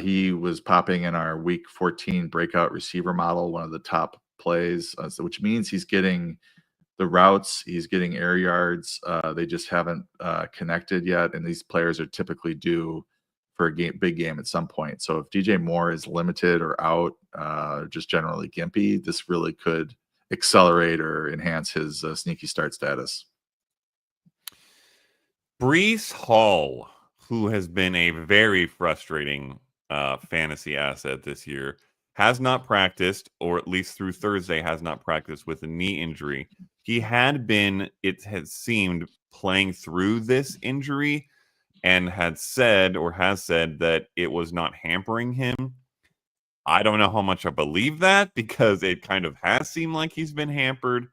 He was popping in our week 14 breakout receiver model, one of the top plays, which means he's getting the routes, he's getting air yards. They just haven't connected yet, and these players are typically due for a big game at some point. So if DJ Moore is limited or out, just generally gimpy, this really could accelerate or enhance his sneaky start status. Breece Hall, who has been a very frustrating fantasy asset this year, has not practiced, or at least through Thursday has not practiced with a knee injury. He had been, it has seemed, playing through this injury and has said that it was not hampering him. I don't know how much I believe that because it kind of has seemed like he's been hampered.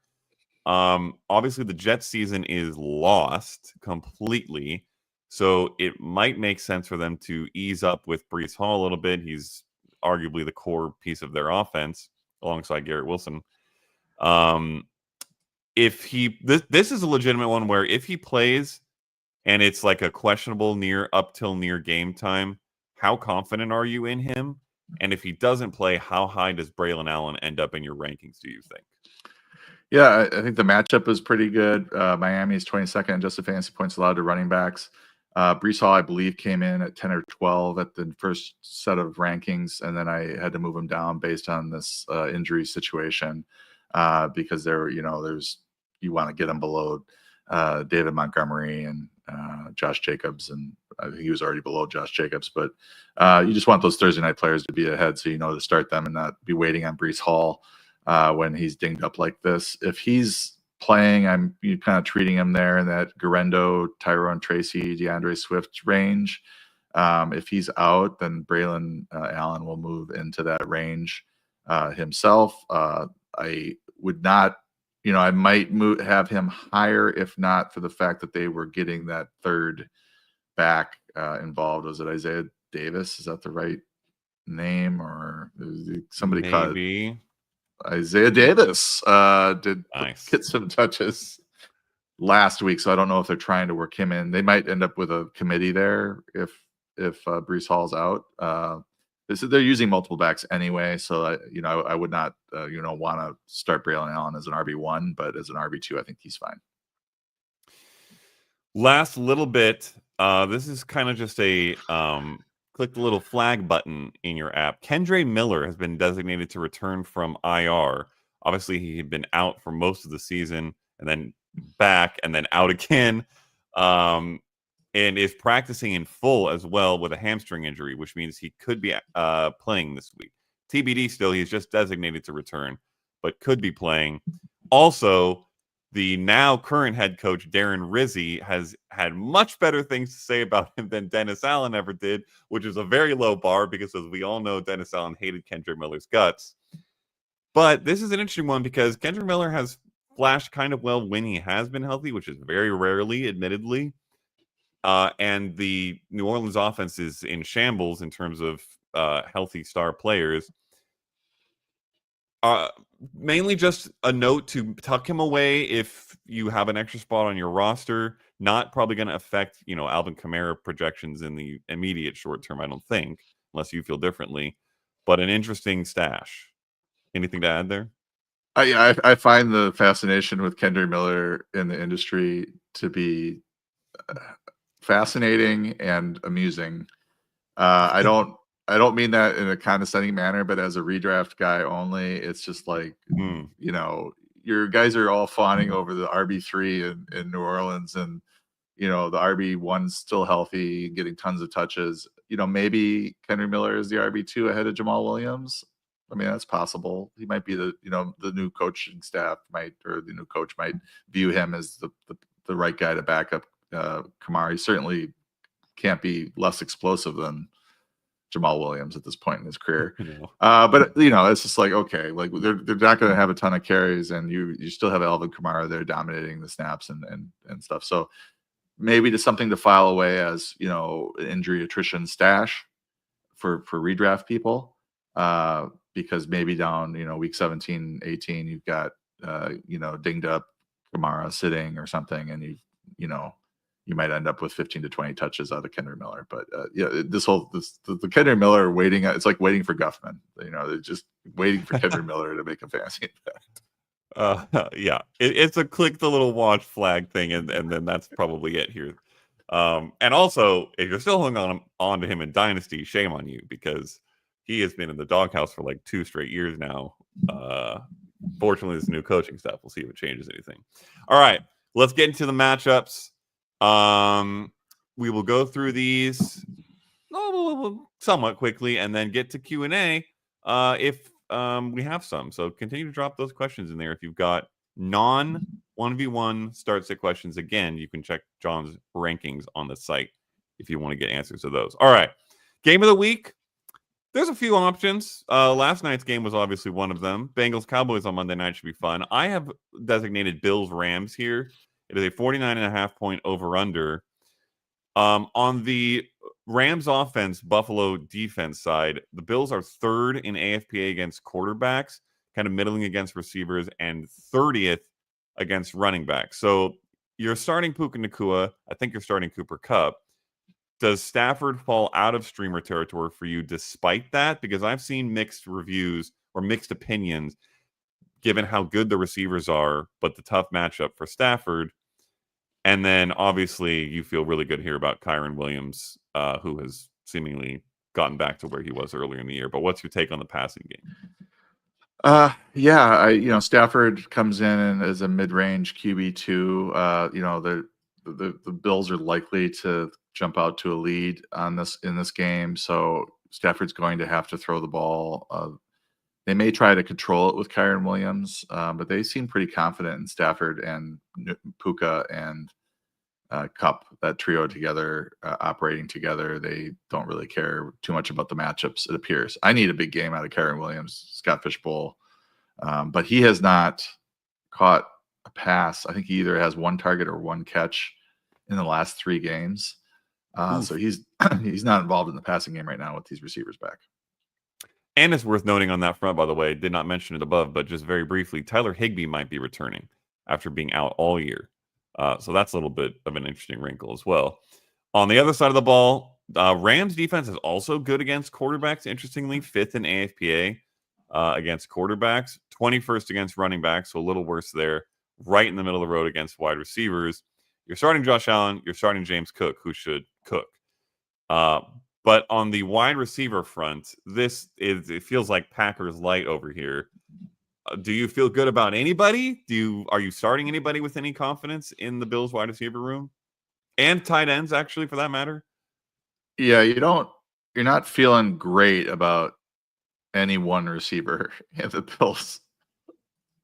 Obviously the Jets season is lost completely, so it might make sense for them to ease up with Breece Hall a little bit. He's arguably the core piece of their offense alongside Garrett Wilson. If he this is a legitimate one where if he plays and it's like a questionable up till near game time, how confident are you in him? And if he doesn't play, how high does Braylon Allen end up in your rankings, do you think? Yeah, I think the matchup is pretty good. Miami is 22nd in adjusted fantasy points allowed to running backs. Breece Hall, I believe, came in at 10 or 12 at the first set of rankings, and then I had to move him down based on this injury situation because you want to get him below David Montgomery and Josh Jacobs, and I think he was already below Josh Jacobs, but you just want those Thursday night players to be ahead so you know to start them and not be waiting on Breece Hall when he's dinged up like this. If he's playing, I'm kind of treating him there in that Garendo, Tyrone Tracy, DeAndre Swift range. If he's out, then Braylon Allen will move into that range himself. I would not, I might have him higher if not for the fact that they were getting that third back involved. Was it Isaiah Davis? Is that the right name, or somebody called it? Isaiah Davis did get some touches last week, so I don't know if they're trying to work him in. They might end up with a committee there if Breece Hall's out. They're using multiple backs anyway, so I would not want to start Braylon Allen as an RB1, but as an RB2, I think he's fine. Last little bit. This is kind of just a click the little flag button in your app. Kendre Miller has been designated to return from IR. Obviously, he had been out for most of the season and then back and then out again, and is practicing in full as well with a hamstring injury, which means he could be playing this week. TBD still, he's just designated to return, but could be playing. Also, the now current head coach, Darren Rizzi, has had much better things to say about him than Dennis Allen ever did, which is a very low bar because, as we all know, Dennis Allen hated Kendre Miller's guts. But this is an interesting one because Kendre Miller has flashed kind of well when he has been healthy, which is very rarely, admittedly. And the New Orleans offense is in shambles in terms of healthy star players. Uh, Mainly just a note to tuck him away if you have an extra spot on your roster. Not probably going to affect, Alvin Kamara projections in the immediate short term, I don't think, unless you feel differently. But an interesting stash. Anything to add there? I find the fascination with Kendrick Miller in the industry to be uh, fascinating and amusing. I don't mean that in a condescending manner, but as a redraft guy only, it's just like, Mm. your guys are all fawning over the RB3 in New Orleans, and the RB1's still healthy, getting tons of touches. Maybe Kendrick Miller is the RB2 ahead of Jamal Williams. I mean, that's possible. He might be the new coaching staff or the new coach might view him as the right guy to back up Kamara. He certainly can't be less explosive than Jamal Williams at this point in his career. But it's just like, okay, like they're not going to have a ton of carries, and you still have Alvin Kamara there dominating the snaps and stuff. So maybe to something to file away as injury attrition stash for redraft people, because maybe down week 17, 18, you've got dinged up Kamara sitting or something, and you might end up with 15 to 20 touches out of Kendrick Miller. But the Kendrick Miller waiting, it's like waiting for Guffman. They're just waiting for Kendrick Miller to make a fantasy impact. Yeah, it's a click the little watch flag thing, and then that's probably it here. And also, if you're still hung on to him in Dynasty, shame on you, because he has been in the doghouse for like 2 straight years now. Fortunately, this new coaching staff. We'll see if it changes anything. All right, let's get into the matchups. We will go through these somewhat quickly, and then get to Q&A if we have some. So continue to drop those questions in there. If you've got non 1v1 start sit questions, again, you can check John's rankings on the site if you want to get answers to those. All right, game of the week. There's a few options. Last night's game was obviously one of them. Bengals Cowboys on Monday night should be fun. I have designated Bills Rams here. It is a 49.5 point over under. On the Rams offense, Buffalo defense side, the Bills are third in AFPA against quarterbacks, kind of middling against receivers, and 30th against running backs. So you're starting Puka Nacua. I think you're starting Cooper Kupp. Does Stafford fall out of streamer territory for you despite that? Because I've seen mixed reviews or mixed opinions given how good the receivers are, but the tough matchup for Stafford. And then obviously you feel really good here about Kyren Williams, who has seemingly gotten back to where he was earlier in the year. But what's your take on the passing game? Yeah, Stafford comes in as a mid-range QB2. The Bills are likely to jump out to a lead in this game, so Stafford's going to have to throw the ball. They may try to control it with Kyren Williams, but they seem pretty confident in Stafford and Puka and Kupp, that trio together, operating together. They don't really care too much about the matchups, it appears. I need a big game out of Kyren Williams, Scott Fishbowl. But he has not caught a pass. I think he either has one target or one catch in the last 3 games. So he's not involved in the passing game right now with these receivers back. And it's worth noting on that front, by the way, did not mention it above, but just very briefly, Tyler Higbee might be returning after being out all year. So that's a little bit of an interesting wrinkle as well. On the other side of the ball, Rams defense is also good against quarterbacks, interestingly, 5th in AFPA against quarterbacks, 21st against running backs, so a little worse there, right in the middle of the road against wide receivers. You're starting Josh Allen, you're starting James Cook, who should cook. But on the wide receiver front, it feels like Packers light over here. Do you feel good about anybody? Are you starting anybody with any confidence in the Bills wide receiver room? And tight ends, actually, for that matter? Yeah, you're not feeling great about any one receiver in the Bills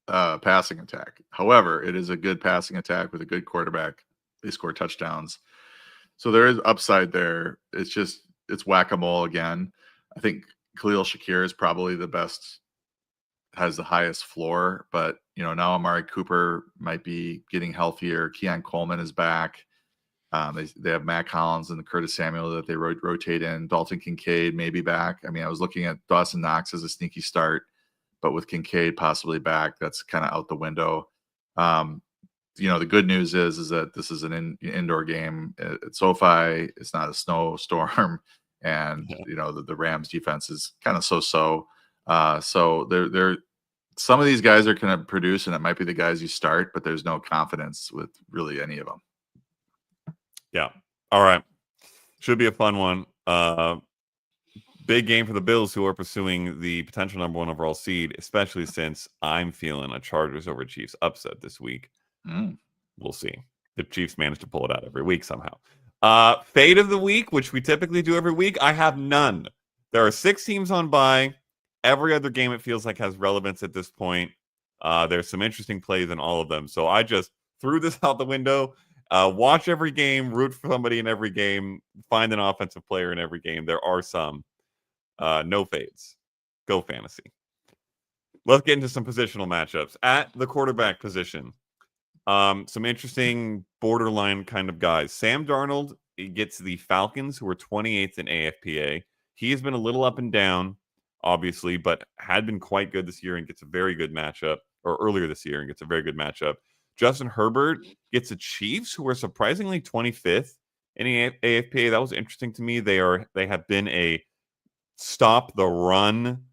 passing attack. However, it is a good passing attack with a good quarterback. They score touchdowns. So there is upside there. It's whack-a-mole again. I think Khalil Shakir is probably the best, has the highest floor, but now Amari Cooper might be getting healthier. Keon Coleman is back. They have Matt Collins and Curtis Samuel that they rotate in. Dalton Kincaid may be back. I mean, I was looking at Dawson Knox as a sneaky start, but with Kincaid possibly back, that's kind of out the window. The good news is that this is an indoor game at SoFi. It's not a snowstorm, and the Rams defense is kind of so. So they're some of these guys are going to produce, and it might be the guys you start, but there's no confidence with really any of them. Yeah. All right. Should be a fun one. Big game for the Bills, who are pursuing the potential number 1 overall seed, especially since I'm feeling a Chargers over Chiefs upset this week. We'll see. The Chiefs manage to pull it out every week somehow. Fade of the week, which we typically do every week, I have none. There are 6 teams on bye. Every other game, it feels like, has relevance at this point. There's some interesting plays in all of them. So I just threw this out the window. Watch every game, root for somebody in every game, find an offensive player in every game. There are some. No fades. Go fantasy. Let's get into some positional matchups. At the quarterback position, some interesting borderline kind of guys. Sam Darnold gets the Falcons, who are 28th in AFPA. He has been a little up and down, obviously, but had been quite good this year and gets a very good matchup, or earlier this year and gets a very good matchup. Justin Herbert gets the Chiefs, who are surprisingly 25th in the AFPA. That was interesting to me. They have been a stop the run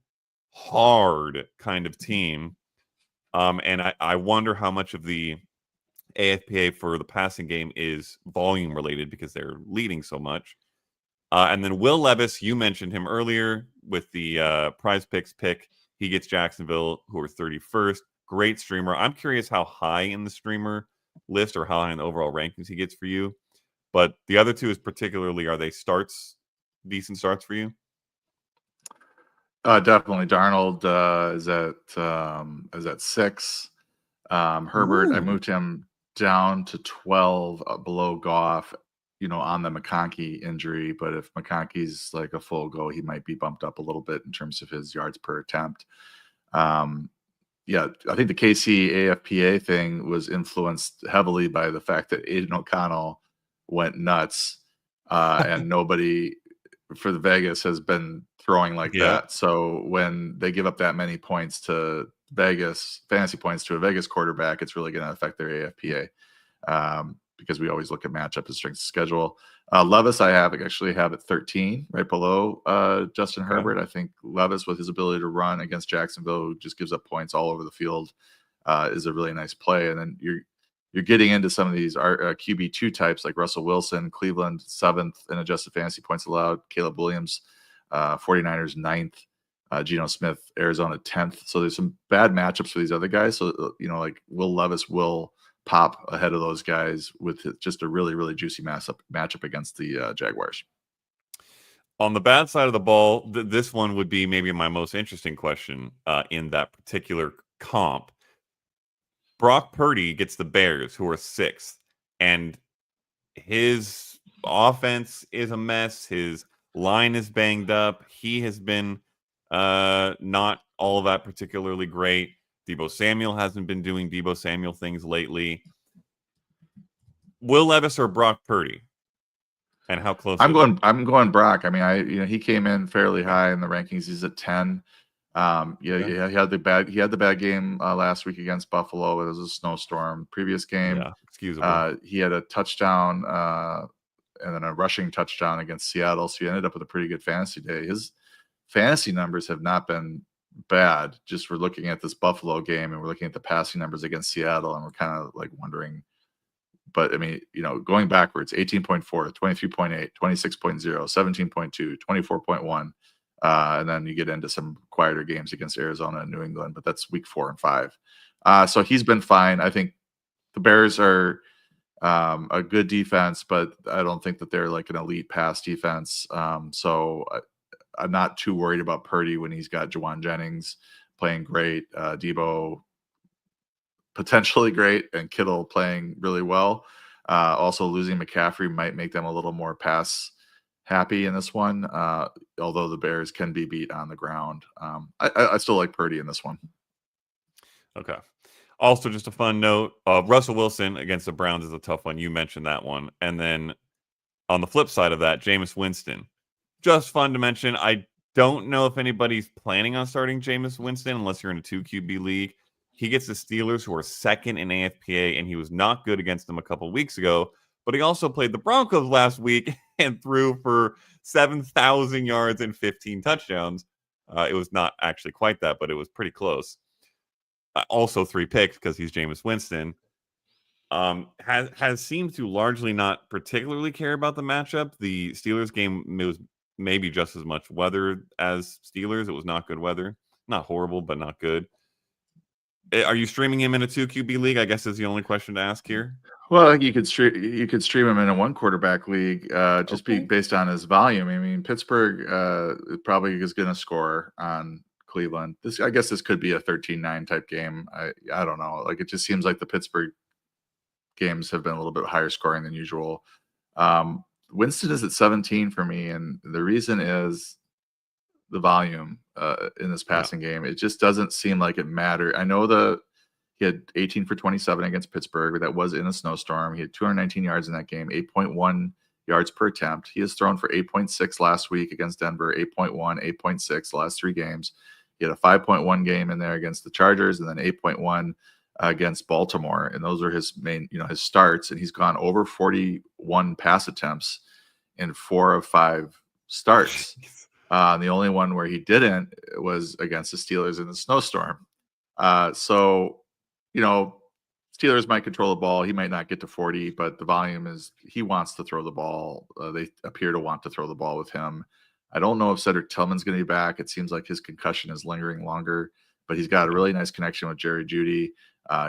hard kind of team. And I wonder how much of the AFPA for the passing game is volume related because they're leading so much. And then Will Levis, you mentioned him earlier with the Prize Picks pick. He gets Jacksonville, who are 31st. Great streamer. I'm curious how high in the streamer list or how high in the overall rankings he gets for you. But the other two is particularly, are they decent starts for you? Definitely. Darnold is at 6. Herbert, I moved him down to 12 below Goff, on the McConkey injury. But if McConkey's like a full go, he might be bumped up a little bit in terms of his yards per attempt. I think the KC AFPA thing was influenced heavily by the fact that Aiden O'Connell went nuts, and nobody for the Vegas has been throwing like that. So when they give up that many points to Vegas, fantasy points to a Vegas quarterback, it's really going to affect their AFPA, because we always look at matchup and strength of schedule. Levis, I actually have at 13, right below Justin Herbert. I think Levis, with his ability to run against Jacksonville, who just gives up points all over the field, is a really nice play. And then you're getting into some of these QB2 types like Russell Wilson, Cleveland 7th in adjusted fantasy points allowed, Caleb Williams, 49ers 9th, Geno Smith, Arizona 10th. So there's some bad matchups for these other guys. So, like Will Levis will pop ahead of those guys with just a really, really juicy matchup against the Jaguars. On the bad side of the ball, this one would be maybe my most interesting question in that particular comp. Brock Purdy gets the Bears, who are 6th, and his offense is a mess. His line is banged up. He has been not all of that particularly great. Deebo Samuel hasn't been doing Deebo Samuel things lately. Will Levis or Brock Purdy? And how close? I'm going Brock. I mean, he came in fairly high in the rankings. He's at 10. He had the bad game last week against Buffalo. It was a snowstorm. Previous game, excusable. He had a touchdown and then a rushing touchdown against Seattle. So he ended up with a pretty good fantasy day. His fantasy numbers have not been bad. Just we're looking at this Buffalo game and we're looking at the passing numbers against Seattle, and we're kind of like wondering. But I mean, going backwards, 18.4, 23.8, 26.0, 17.2, 24.1. And then you get into some quieter games against Arizona and New England, but that's week 4 and 5. So he's been fine. I think the Bears are a good defense, but I don't think that they're like an elite pass defense. So I'm not too worried about Purdy when he's got Jawan Jennings playing great, Deebo potentially great, and Kittle playing really well. Also, losing McCaffrey might make them a little more pass happy in this one, although the Bears can be beat on the ground. I still like Purdy in this one. Okay. Also, just a fun note: Russell Wilson against the Browns is a tough one. You mentioned that one, and then on the flip side of that, Jameis Winston, just fun to mention. I don't know if anybody's planning on starting Jameis Winston unless you're in a 2 QB league. He gets the Steelers, who are second in AFPA, and he was not good against them a couple weeks ago. But he also played the Broncos last week and threw for 7,000 yards and 15 touchdowns. It was not actually quite that, but it was pretty close. Also 3 picks because he's Jameis Winston. Has seemed to largely not particularly care about the matchup. The Steelers game was maybe just as much weather as Steelers. It was not good weather. Not horrible, but not good. Are you streaming him in a 2 QB league? I guess is the only question to ask here. Well, you could stream him in a 1 quarterback league, just be Okay. based on his volume. I mean, Pittsburgh probably is going to score on Cleveland. I guess this could be a 13-9 type game. I don't know. Like, it just seems like the Pittsburgh games have been a little bit higher scoring than usual. Winston is at 17 for me, and the reason is the volume in this passing game. It just doesn't seem like it mattered. I know he had 18 for 27 against Pittsburgh, but that was in a snowstorm. He had 219 yards in that game, 8.1 yards per attempt. He has thrown for 8.6 last week against Denver, 8.1, 8.6 the last 3 games. He had a 5.1 game in there against the Chargers, and then 8.1 against Baltimore. And those are his main, his starts. And he's gone over 41 pass attempts in 4 of 5 starts. The only one where he didn't was against the Steelers in the snowstorm. So, Steelers might control the ball. He might not get to 40, but the volume is he wants to throw the ball. They appear to want to throw the ball with him. I don't know if Cedric Tillman's going to be back. It seems like his concussion is lingering longer, but he's got a really nice connection with Jerry Jeudy.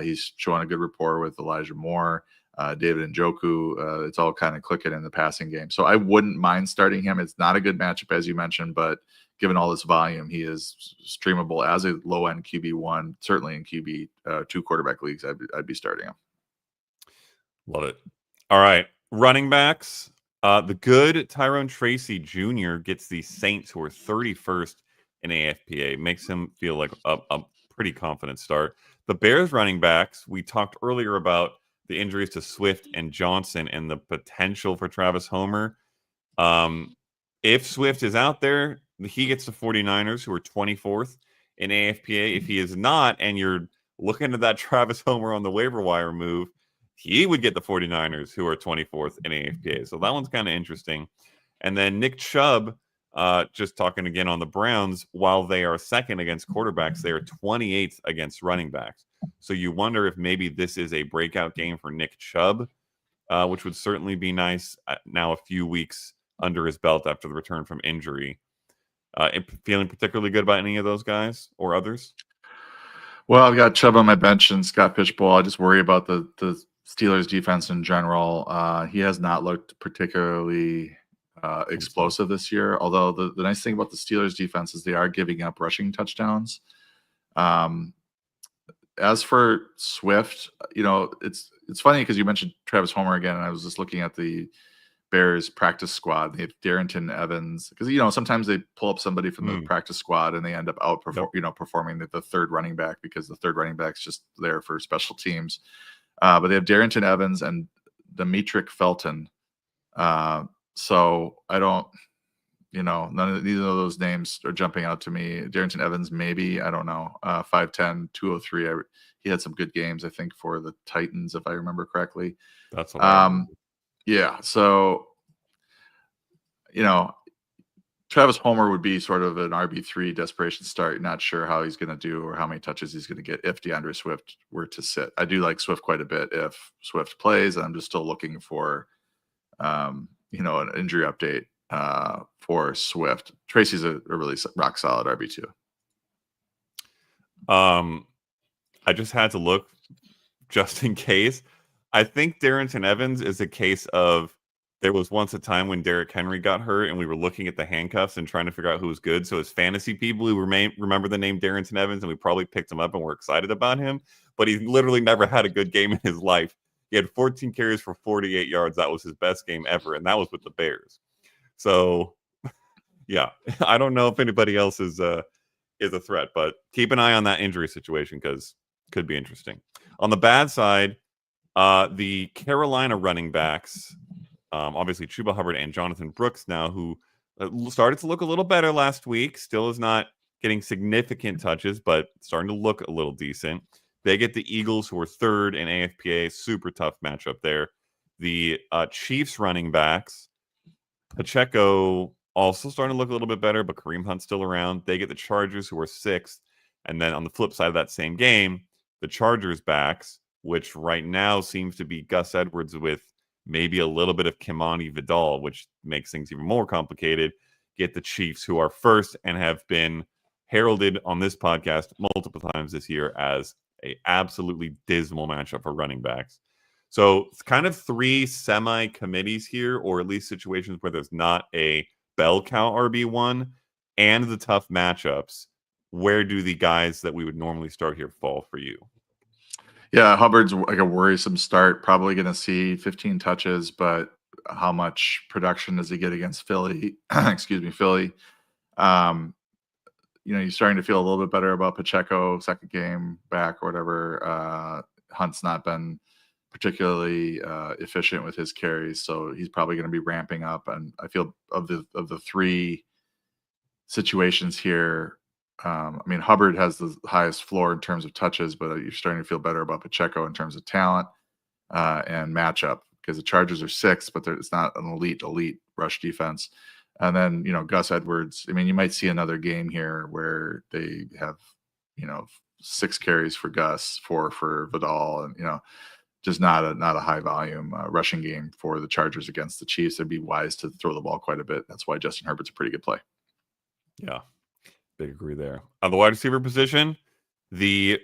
He's showing a good rapport with Elijah Moore, David Njoku. It's all kind of clicking in the passing game. So I wouldn't mind starting him. It's not a good matchup, as you mentioned, but given all this volume, he is streamable as a low-end QB1, certainly in QB 2 quarterback leagues. I'd be starting him. Love it. All right. Running backs. The good Tyrone Tracy Jr. gets the Saints, who are 31st in AFPA. Makes him feel like a pretty confident start. The Bears running backs, we talked earlier about the injuries to Swift and Johnson and the potential for Travis Homer. If Swift is out there, he gets the 49ers, who are 24th in AFPA. If he is not, and you're looking at that Travis Homer on the waiver wire move, he would get the 49ers, who are 24th in AFPA. So that one's kind of interesting. And then Nick Chubb, just talking again on the Browns, while they are second against quarterbacks, they are 28th against running backs. So you wonder if maybe this is a breakout game for Nick Chubb, which would certainly be nice now a few weeks under his belt after the return from injury. Feeling particularly good about any of those guys or others? Well, I've got Chubb on my bench and Scott Fishbowl. I just worry about the Steelers defense in general. He has not looked particularly explosive this year, although the nice thing about the Steelers defense is they are giving up rushing touchdowns. As for Swift, it's funny because you mentioned Travis Homer again, and I was just looking at the Bears practice squad. They have Darrington Evans, because sometimes they pull up somebody from the practice squad and they end up performing the third running back, because the third running back's just there for special teams. But they have Darrington Evans and Demetric Felton. So I don't, neither of those names are jumping out to me. Darrington Evans, maybe, I don't know. 5'10", 203. He had some good games, I think, for the Titans, if I remember correctly. That's what I remember. Yeah. So, Travis Homer would be sort of an RB3 desperation start. Not sure how he's going to do or how many touches he's going to get if DeAndre Swift were to sit. I do like Swift quite a bit if Swift plays. I'm just still looking for, an injury update for Swift. Tracy's a really rock solid RB2. I just had to look just in case. I think Darrington Evans is a case of there was once a time when Derrick Henry got hurt and we were looking at the handcuffs and trying to figure out who was good. So as fantasy people who remember the name Darrington Evans, and we probably picked him up and we're excited about him, but he's literally never had a good game in his life. He had 14 carries for 48 yards. That was his best game ever, and that was with the Bears. So, yeah, I don't know if anybody else is a threat, but keep an eye on that injury situation because it could be interesting. On the bad side, the Carolina running backs, obviously Chuba Hubbard and Jonathan Brooks now, who started to look a little better last week, still is not getting significant touches, but starting to look a little decent. They get the Eagles, who are third in AFPA. Super tough matchup there. The Chiefs running backs, Pacheco also starting to look a little bit better, but Kareem Hunt's still around. They get the Chargers, who are sixth. And then on the flip side of that same game, the Chargers backs, which right now seems to be Gus Edwards with maybe a little bit of Kimani Vidal, which makes things even more complicated, get the Chiefs, who are first and have been heralded on this podcast multiple times this year as a absolutely dismal matchup for running backs. So it's kind of three semi-committees here, or at least situations where there's not a bell cow RB1 and the tough matchups. Where do the guys that we would normally start here fall for you? Yeah, Hubbard's like a worrisome start. Probably going to see 15 touches, but how much production does he get against Philly? Excuse me, Philly. You're starting to feel a little bit better about Pacheco, second game back or whatever. Hunt's not been particularly efficient with his carries, so he's probably going to be ramping up. And I feel of the three situations here, Hubbard has the highest floor in terms of touches, but you're starting to feel better about Pacheco in terms of talent and matchup, because the Chargers are sixth, but it's not an elite rush defense. And then, Gus Edwards, you might see another game here where they have, 6 carries for Gus, 4 for Vidal, and, just not a high volume rushing game for the Chargers against the Chiefs. It'd be wise to throw the ball quite a bit. That's why Justin Herbert's a pretty good play. Yeah, big agree there. On the wide receiver position, the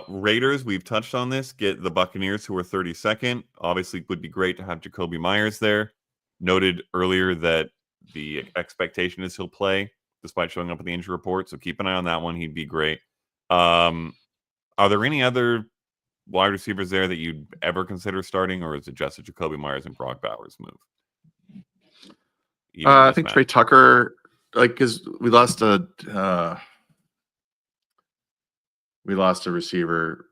Raiders, we've touched on this, get the Buccaneers, who are 32nd. Obviously, would be great to have Jacoby Myers there. Noted earlier that the expectation is he'll play despite showing up in the injury report, so keep an eye on that one. He'd be great. Are there any other wide receivers there that you'd ever consider starting, or is it just a Jacoby Myers and Brock Bowers move? I think Trey Tucker, because we lost a receiver,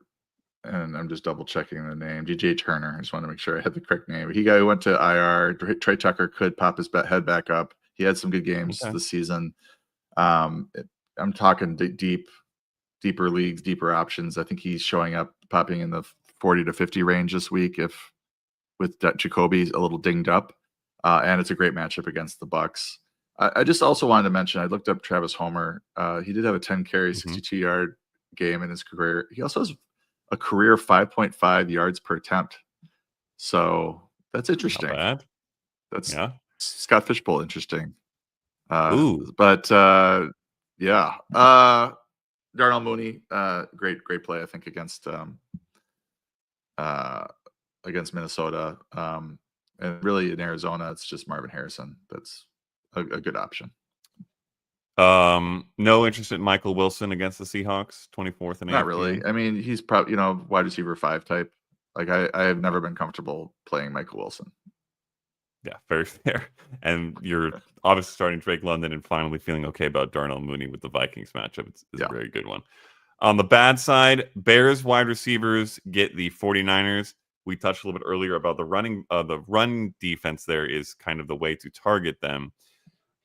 and I'm just double checking the name. DJ Turner. I just want to make sure I had the correct name. He went to IR. Trey Tucker could pop his head back up. He had some good games this season. I'm talking deeper leagues, deeper options. I think he's showing up, popping in the 40 to 50 range this week, with Jacoby a little dinged up. And it's a great matchup against the Bucks. I just also wanted to mention, I looked up Travis Homer. He did have a 10 carry, 62-yard game in his career. He also has a career 5.5 yards per attempt. So that's interesting. Not bad. That's Scott Fishbowl interesting. Ooh. But yeah. Darnell Mooney, great play, I think, against Minnesota. And really in Arizona, it's just Marvin Harrison. That's a good option. No interest in Michael Wilson against the Seahawks, 24th and not really. He's probably wide receiver 5 type. I have never been comfortable playing Michael Wilson. Yeah, very fair. And you're obviously starting Drake London and finally feeling okay about Darnell Mooney with the Vikings matchup. It's a very good one. On the bad side, Bears wide receivers get the 49ers. We touched a little bit earlier about the run defense there is kind of the way to target them.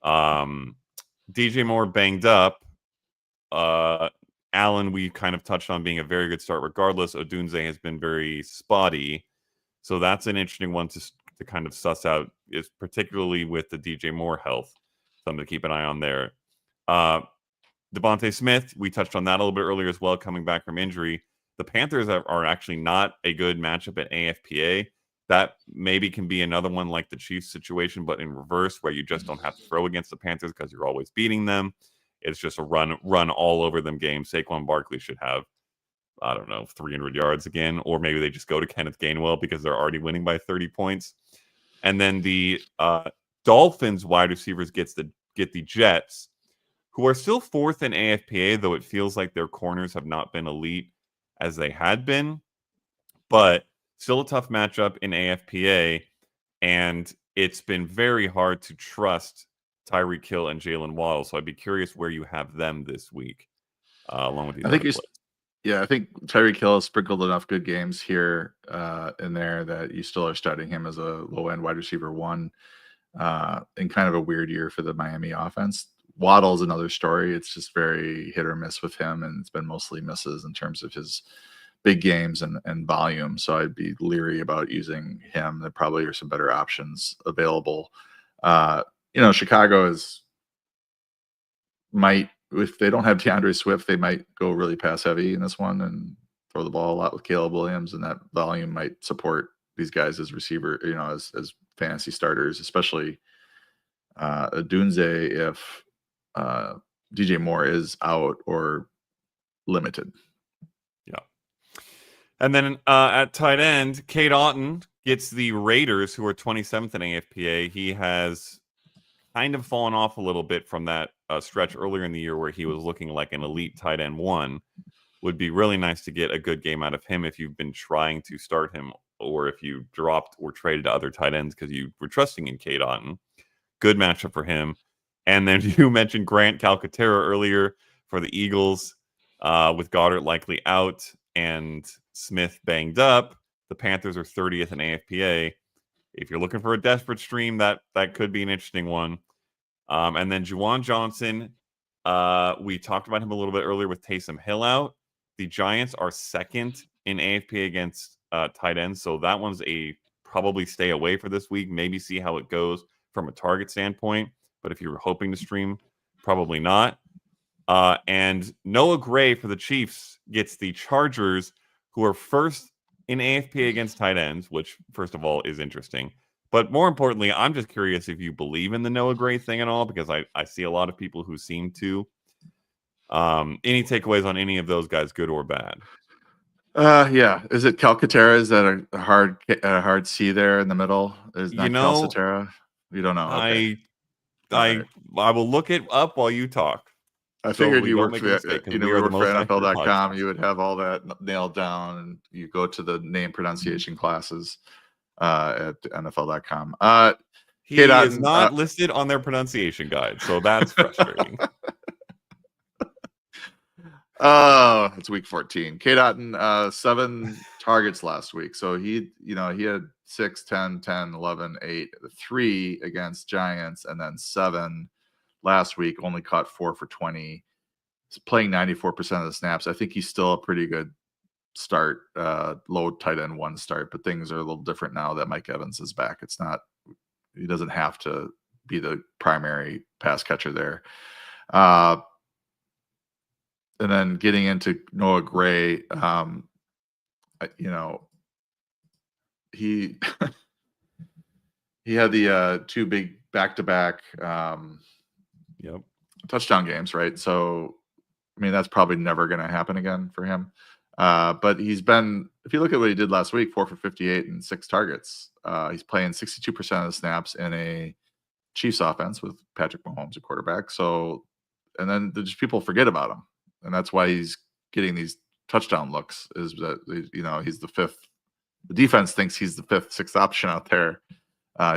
DJ Moore banged up. Allen, we kind of touched on being a very good start regardless. Odunze has been very spotty. So that's an interesting one to kind of suss out, is particularly with the DJ Moore health. Something to keep an eye on there. Devontae Smith, we touched on that a little bit earlier as well, coming back from injury. The Panthers are actually not a good matchup at AFPA. That maybe can be another one like the Chiefs situation, but in reverse, where you just don't have to throw against the Panthers because you're always beating them. It's just a run all over them game. Saquon Barkley should have, 300 yards again, or maybe they just go to Kenneth Gainwell because they're already winning by 30 points. And then the Dolphins wide receivers get the Jets, who are still 4th in AFPA, though it feels like their corners have not been elite as they had been. But still a tough matchup in AFPA, and it's been very hard to trust Tyreek Hill and Jalen Waddle. So I'd be curious where you have them this week, along with these other plays. Yeah, I think Tyreek Hill has sprinkled enough good games here in there that you still are starting him as a low end wide receiver one in kind of a weird year for the Miami offense. Waddle's another story. It's just very hit or miss with him, and it's been mostly misses in terms of his big games and volume. So I'd be leery about using him. There probably are some better options available. Uh, Chicago is might if they don't have DeAndre Swift, they might go really pass heavy in this one and throw the ball a lot with Caleb Williams, and that volume might support these guys as receiver, as fantasy starters, especially Dunze if DJ Moore is out or limited. Yeah. And then at tight end, Cade Otton gets the Raiders, who are 27th in AFPA. He has kind of fallen off a little bit from that stretch earlier in the year where he was looking like an elite tight end one. Would be really nice to get a good game out of him if you've been trying to start him, or if you dropped or traded to other tight ends because you were trusting in Cade Otton. Good matchup for him. And then you mentioned Grant Calcaterra earlier for the Eagles, with Goddard likely out and Smith banged up. The Panthers are 30th in AFPA. If you're looking for a desperate stream, that could be an interesting one. And then Juwan Johnson, we talked about him a little bit earlier with Taysom Hill out. The Giants are second in AFPA against tight ends, so that one's a probably stay away for this week. Maybe see how it goes from a target standpoint. But if you're hoping to stream, probably not. And Noah Gray for the Chiefs gets the Chargers, who are first in AFPA against tight ends, which, first of all, is interesting. But more importantly, I'm just curious if you believe in the Noah Gray thing at all, because I see a lot of people who seem to. Any takeaways on any of those guys, good or bad? Yeah. Is it Calcaterra? Is that a hard C there in the middle? Is You not know, Calcaterra? You don't know. Okay. I All right. I will look it up while you talk, I so figured we you don't worked make for a that. mistake, because we We are the work for most accurate NFL.com. podcast. You would have all that nailed down, and you go to the name pronunciation classes at NFL.com. Kate He is Otten. not listed on their pronunciation guide, so that's frustrating. Oh, it's week 14. Kate Otten, 7 targets last week. So he had 6, 10, 10, 11, 8, 3 against Giants, and then 7 last week, only caught 4 for 20. He's playing 94% of the snaps. I think he's still a pretty good start, low tight end one start, but things are a little different now that Mike Evans is back. He doesn't have to be the primary pass catcher there. And then getting into Noah Gray, he he had the 2 big back-to-back Yep. touchdown games, right? So, I mean, that's probably never going to happen again for him. But he's been, if you look at what he did last week, 4 for 58 and 6 targets. He's playing 62% of the snaps in a Chiefs offense with Patrick Mahomes at quarterback. So, and then just people forget about him, and that's why he's getting these touchdown looks. Is that he's the 5th. The defense thinks he's the 5th, 6th option out there.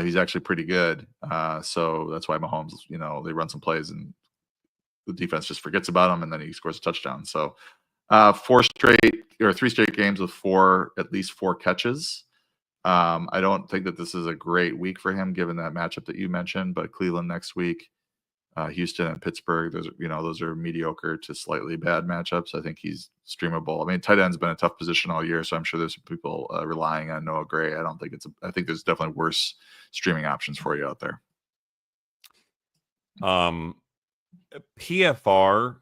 He's actually pretty good. So that's why Mahomes, they run some plays and the defense just forgets about him, and then he scores a touchdown. So 3 straight games with at least 4 catches. I don't think that this is a great week for him, given that matchup that you mentioned. But Cleveland next week, Houston and Pittsburgh, those are mediocre to slightly bad matchups. I think he's streamable. I mean, tight end's been a tough position all year, so I'm sure there's some people relying on Noah Gray. I think there's definitely worse streaming options for you out there. PFR,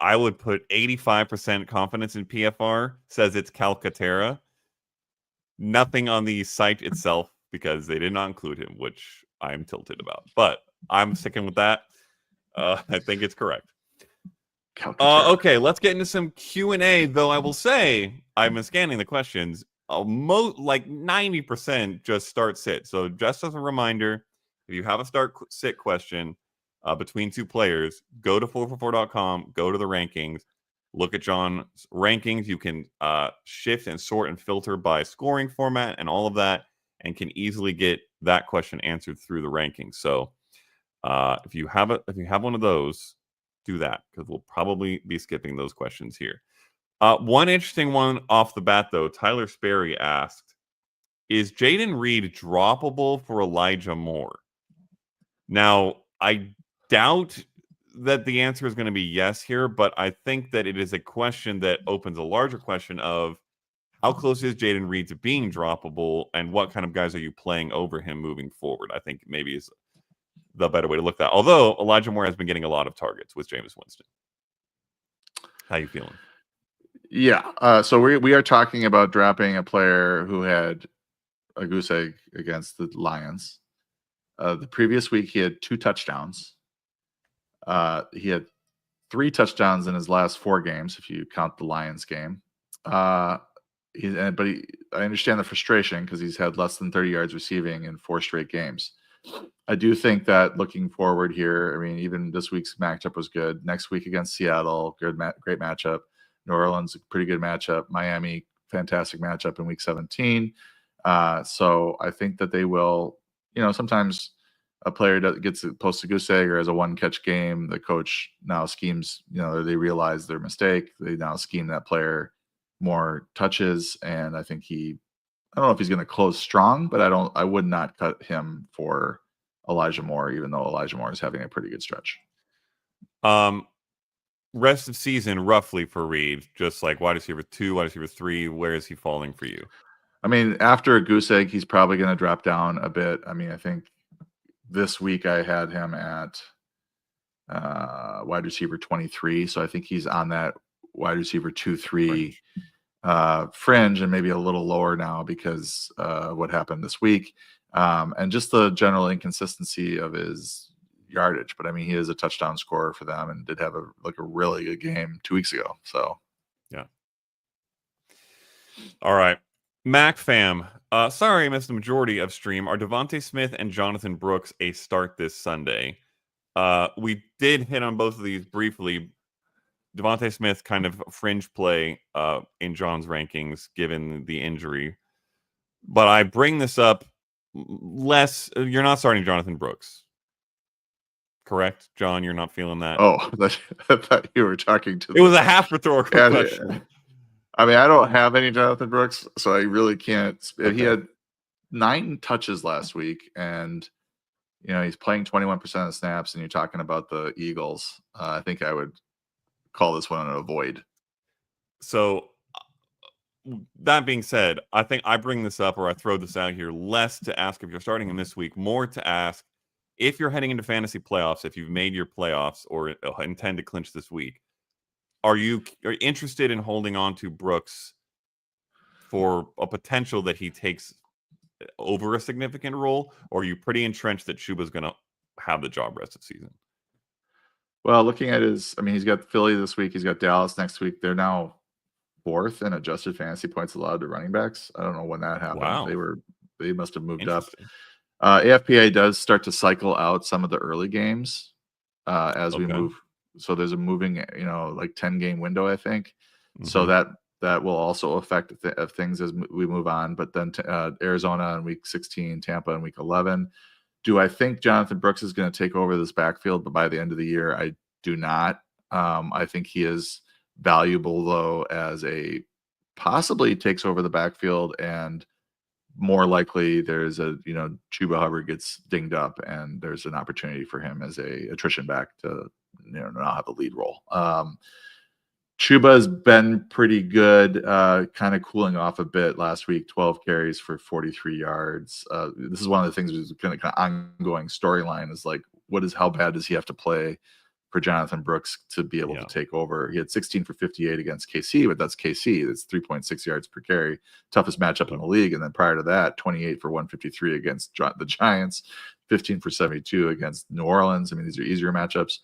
I would put 85% confidence in PFR, says it's Calcaterra. Nothing on the site itself, because they did not include him, which I'm tilted about. But I'm sticking with that. I think it's correct. Okay, let's get into some Q&A, though I will say, I've been scanning the questions. Like 90% just start sit. So just as a reminder, if you have a start sit question between 2 players, go to 444.com, go to the rankings, look at John's rankings. You can shift and sort and filter by scoring format and all of that, and can easily get that question answered through the rankings. So if you have one of those, do that, because we'll probably be skipping those questions here. One interesting one off the bat, though. Tyler Sperry asked, is Jaden Reed droppable for Elijah Moore? Now, I doubt that the answer is going to be yes here, but I think that it is a question that opens a larger question of how close is Jaden Reed to being droppable, and what kind of guys are you playing over him moving forward? I think maybe is the better way to look at that. Although Elijah Moore has been getting a lot of targets with Jameis Winston. How you feeling? Yeah. So we are talking about dropping a player who had a goose egg against the Lions. The previous week, he had 2 touchdowns. He had 3 touchdowns in his last 4 games, if you count the Lions game. I understand the frustration because he's had less than 30 yards receiving in 4 straight games. I do think that looking forward here, I mean, even this week's matchup was good. Next week against Seattle, great matchup. New Orleans, a pretty good matchup. Miami, fantastic matchup in week 17. So I think that they will, sometimes a player gets a post a goose egg or has a 1-catch game, the coach now schemes, they realize their mistake. They now scheme that player more touches. And I think I don't know if he's going to close strong, but I would not cut him for Elijah Moore, even though Elijah Moore is having a pretty good stretch. Rest of season, roughly for Reed, just like wide receiver 2, wide receiver 3, where is he falling for you? I mean, after a goose egg, he's probably going to drop down a bit. I mean, I think this week I had him at wide receiver 23. So I think he's on that wide receiver 2-3 fringe, and maybe a little lower now because what happened this week, and just the general inconsistency of his yardage. But I mean, he is a touchdown scorer for them and did have a really good game 2 weeks ago. So yeah. All right. Mac fam. Sorry I missed the majority of stream. Are Devontae Smith and Jonathan Brooks a start this Sunday? We did hit on both of these briefly. Devontae Smith kind of fringe play in John's rankings given the injury. But I bring this up less. You're not starting Jonathan Brooks. Correct, John? You're not feeling that? Oh, I thought you were talking to It was a half rhetorical question. I mean, I don't have any Jonathan Brooks, so I really can't. Okay. He had 9 touches last week, and he's playing 21% of the snaps, and you're talking about the Eagles. I think I would call this one an avoid. So that being said, I think I bring this up, or I throw this out here, less to ask if you're starting him this week, more to ask if you're heading into fantasy playoffs, if you've made your playoffs or intend to clinch this week, are you interested in holding on to Brooks for a potential that he takes over a significant role, or are you pretty entrenched that Chuba's going to have the job rest of season? Well, looking at he's got Philly this week. He's got Dallas next week. They're now 4th in adjusted fantasy points allowed to running backs. I don't know when that happened. Wow. They must have moved up. AFPA does start to cycle out some of the early games as we move. So there's a moving, 10-game window, I think. Mm-hmm. So that will also affect things as we move on. But then Arizona in week 16, Tampa in week 11. Do I think Jonathan Brooks is going to take over this backfield? But by the end of the year, I do not. I think he is valuable, though, as a possibly takes over the backfield, and more likely there's a, Chuba Hubbard gets dinged up and there's an opportunity for him as a attrition back to, not have the lead role. Chuba has been pretty good, kind of cooling off a bit last week, 12 carries for 43 yards. This is one of the things that's kind of ongoing storyline is how bad does he have to play for Jonathan Brooks to be able to take over? He had 16 for 58 against KC, but that's KC. That's 3.6 yards per carry. Toughest matchup in the league. And then prior to that, 28 for 153 against the Giants, 15 for 72 against New Orleans. I mean, these are easier matchups.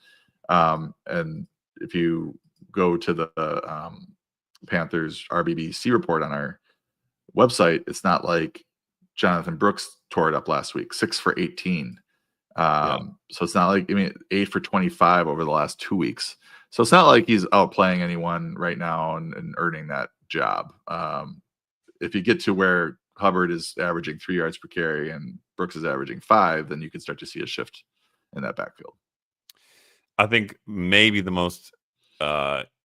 And if you go to the Panthers RBBC report on our website, it's not like Jonathan Brooks tore it up last week, 6 for 18. So it's not like, 8 for 25 over the last 2 weeks. So it's not like he's outplaying anyone right now and earning that job. If you get to where Hubbard is averaging 3 yards per carry and Brooks is averaging 5, then you can start to see a shift in that backfield. I think maybe the most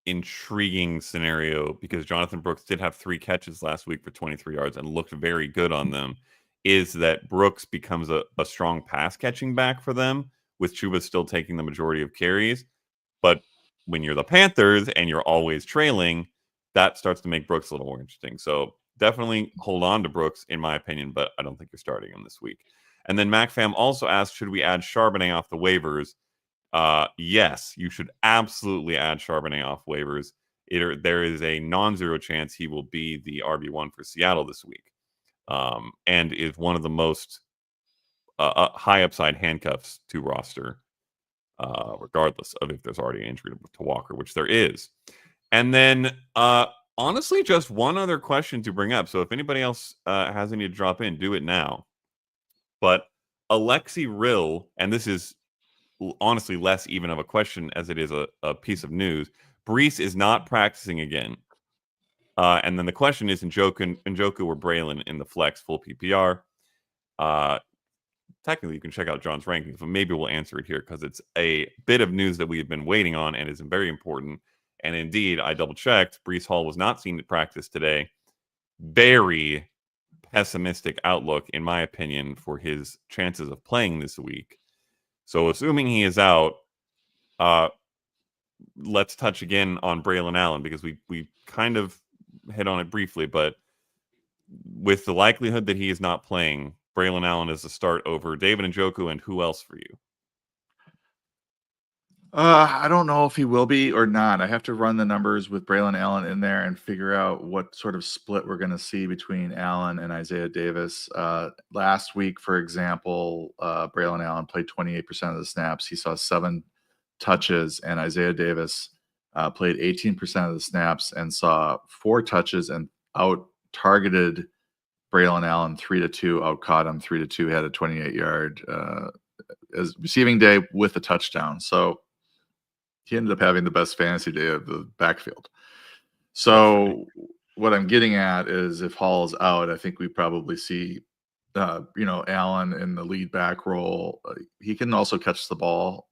intriguing scenario, because Jonathan Brooks did have 3 catches last week for 23 yards and looked very good on them, is that Brooks becomes a strong pass catching back for them, with Chuba still taking the majority of carries. But when you're the Panthers and you're always trailing, that starts to make Brooks a little more interesting. So definitely hold on to Brooks, in my opinion, but I don't think you're starting him this week. And then MacFam also asked, should we add Charbonnet off the waivers? Yes, you should absolutely add Charbonnet off waivers. There is a non-zero chance he will be the RB1 for Seattle this week, and is one of the most high upside handcuffs to roster, regardless of if there's already an injury to Walker, which there is. And then, honestly, just one other question to bring up. So if anybody else has any to drop in, do it now. But Alexi Rill, and this is honestly less even of a question as it is a piece of news. Brees is not practicing again. And then the question is Njoku or Braylon in the flex full PPR. Technically, you can check out John's rankings, but maybe we'll answer it here because it's a bit of news that we've been waiting on and is very important. And indeed, I double-checked. Brees Hall was not seen at practice today. Very pessimistic outlook, in my opinion, for his chances of playing this week. So assuming he is out, let's touch again on Braylon Allen, because we kind of hit on it briefly, but with the likelihood that he is not playing, Braylon Allen is a start over David Njoku, and who else for you? I don't know if he will be or not. I have to run the numbers with Braylon Allen in there and figure out what sort of split we're going to see between Allen and Isaiah Davis. Last week, for example, Braylon Allen played 28% of the snaps. He saw 7 touches, and Isaiah Davis played 18% of the snaps and saw 4 touches and out-targeted Braylon Allen 3-2, out-caught him 3-2, had a 28-yard as receiving day with a touchdown. So he ended up having the best fantasy day of the backfield. So what I'm getting at is if Hall's out, I think we probably see, Allen in the lead back role. He can also catch the ball.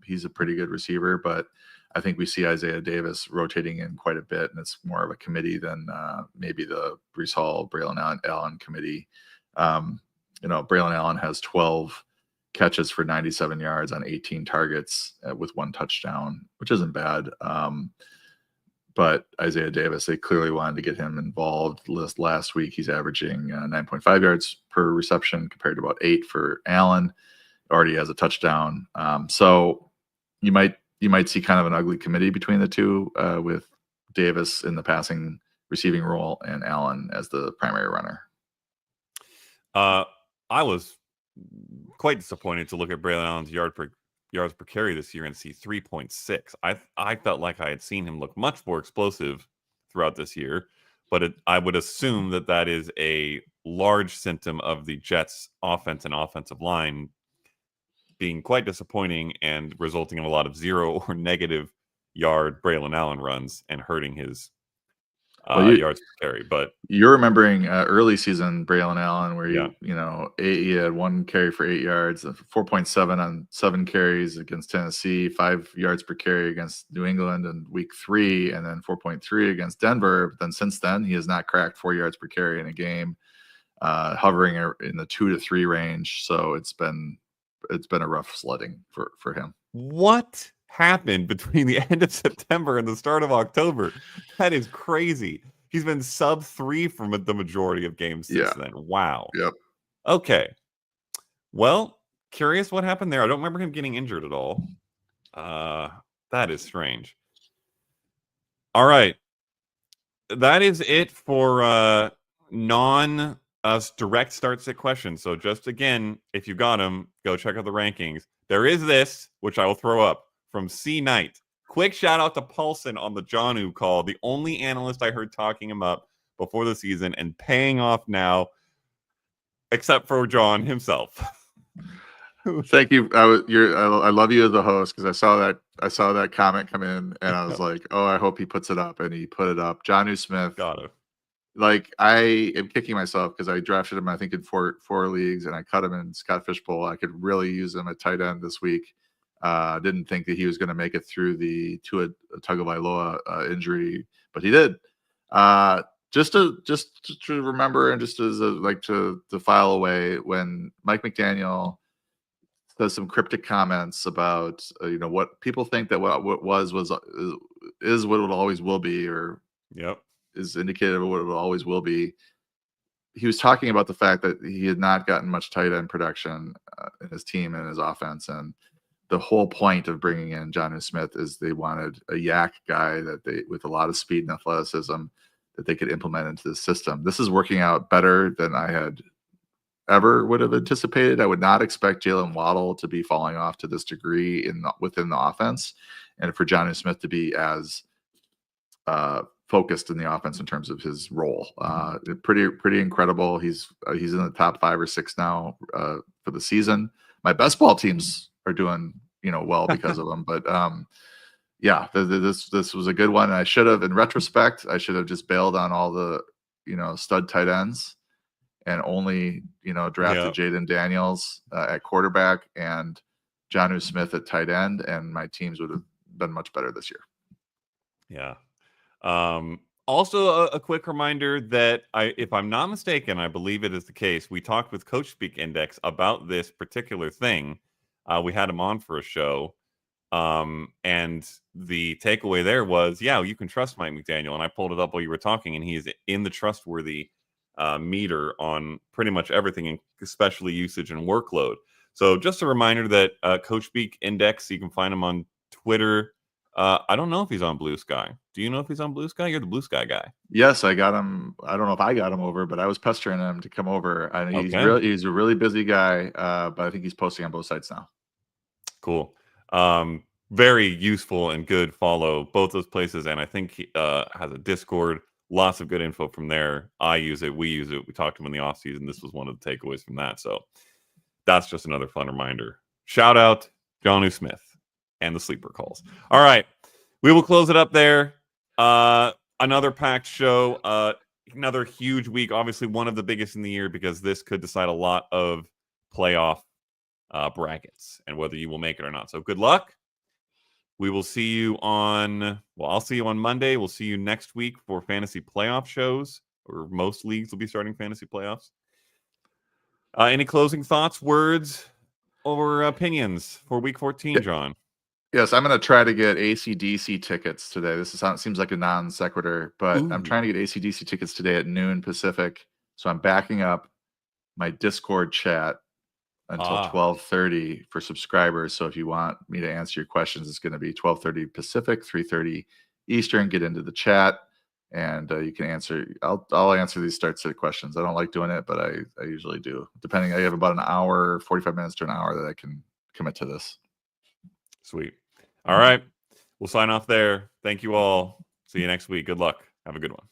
He's a pretty good receiver, but I think we see Isaiah Davis rotating in quite a bit, and it's more of a committee than maybe the Brees Hall, Braylon Allen committee. Braylon Allen has 12 catches for 97 yards on 18 targets with 1 touchdown, which isn't bad. But Isaiah Davis, they clearly wanted to get him involved. Last week, he's averaging 9.5 yards per reception compared to about 8 for Allen. Already has a touchdown. So you might see kind of an ugly committee between the two, with Davis in the passing receiving role and Allen as the primary runner. I was quite disappointed to look at Braylon Allen's yards per carry this year and see 3.6. I felt like I had seen him look much more explosive throughout this year, but I would assume that is a large symptom of the Jets' offense and offensive line being quite disappointing and resulting in a lot of 0 or negative yard Braylon Allen runs and hurting his yards per carry. But you're remembering early season Braylon Allen, where he had 1 carry for 8 yards, 4.7 on 7 carries against Tennessee, 5 yards per carry against New England in week 3, and then 4.3 against Denver. But then since then, he has not cracked 4 yards per carry in a game, hovering in the 2 to 3 range. So it's been a rough sledding for him. What happened between the end of September and the start of October? That is crazy. He's been sub 3 from the majority of games since then. Wow. Yep. Okay. Well, curious what happened there. I don't remember him getting injured at all. That is strange. All right. That is it for direct start sit questions. So just again, if you got them, go check out the rankings. There is this, which I will throw up, from C Knight. Quick shout out to Paulson on the Johnu call, the only analyst I heard talking him up before the season and paying off now, except for John himself. Thank you. I love you as a host, because I saw that comment come in, and I was like, oh, I hope he puts it up, and he put it up. Johnu Smith. Got it. Like, I am kicking myself because I drafted him, I think, in four leagues, and I cut him in Scott Fishbowl. I could really use him at tight end this week. Didn't think that he was going to make it through the Tua Tagovailoa injury, but he did. Just to remember, and just as to file away, when Mike McDaniel does some cryptic comments about what people think that what is what it always will be, or Yep. is indicative of what it always will be. He was talking about the fact that he had not gotten much tight end production in his team and his offense, and the whole point of bringing in Jonnu Smith is they wanted a yak guy with a lot of speed and athleticism that they could implement into the system. This is working out better than I had ever would have anticipated. I would not expect Jalen Waddle to be falling off to this degree within the offense, and for Jonnu Smith to be as focused in the offense in terms of his role. Pretty incredible. He's in the top 5 or 6 now for the season. My best ball teams are doing well because of him, but yeah, this was a good one. I should have, in retrospect, I should have just bailed on all the stud tight ends and only drafted Jaden Daniels at quarterback and Jonnu Smith at tight end, and my teams would have been much better this year. Yeah. Also, a quick reminder that if I'm not mistaken, I believe it is the case. We talked with Coach Speak Index about this particular thing. We had him on for a show. And the takeaway there was, yeah, you can trust Mike McDaniel. And I pulled it up while you were talking, and he's in the trustworthy meter on pretty much everything, especially usage and workload. So just a reminder that Coach Speak Index, you can find him on Twitter. I don't know if he's on Blue Sky. Do you know if he's on Blue Sky? You're the Blue Sky guy. Yes, I got him. I don't know if I got him over, but I was pestering him to come over. He's a really busy guy, but I think he's posting on both sites now. Cool. Very useful and good follow, both those places. And I think he has a Discord. Lots of good info from there. I use it. We use it. We talked to him in the off season. This was one of the takeaways from that. So that's just another fun reminder. Shout out Jonnu Smith and the sleeper calls. All right. We will close it up there. Another packed show. Another huge week. Obviously, one of the biggest in the year, because this could decide a lot of playoff brackets and whether you will make it or not. So good luck. We will see you I'll see you on Monday. We'll see you next week for fantasy playoff shows, or most leagues will be starting fantasy playoffs. Any closing thoughts, words, or opinions for week 14, John? Yes, I'm going to try to get AC/DC tickets today. This seems like a non sequitur, but I'm trying to get AC/DC tickets today at noon Pacific. So I'm backing up my Discord chat until 12:30 for subscribers. So if you want me to answer your questions, it's going to be 12:30 Pacific, 3:30 Eastern. Get into the chat, and you can answer. I'll answer these start-sit questions. I don't like doing it, but I usually do. Depending, I have about an hour, 45 minutes to an hour that I can commit to this. Sweet. All right. We'll sign off there. Thank you all. See you next week. Good luck. Have a good one.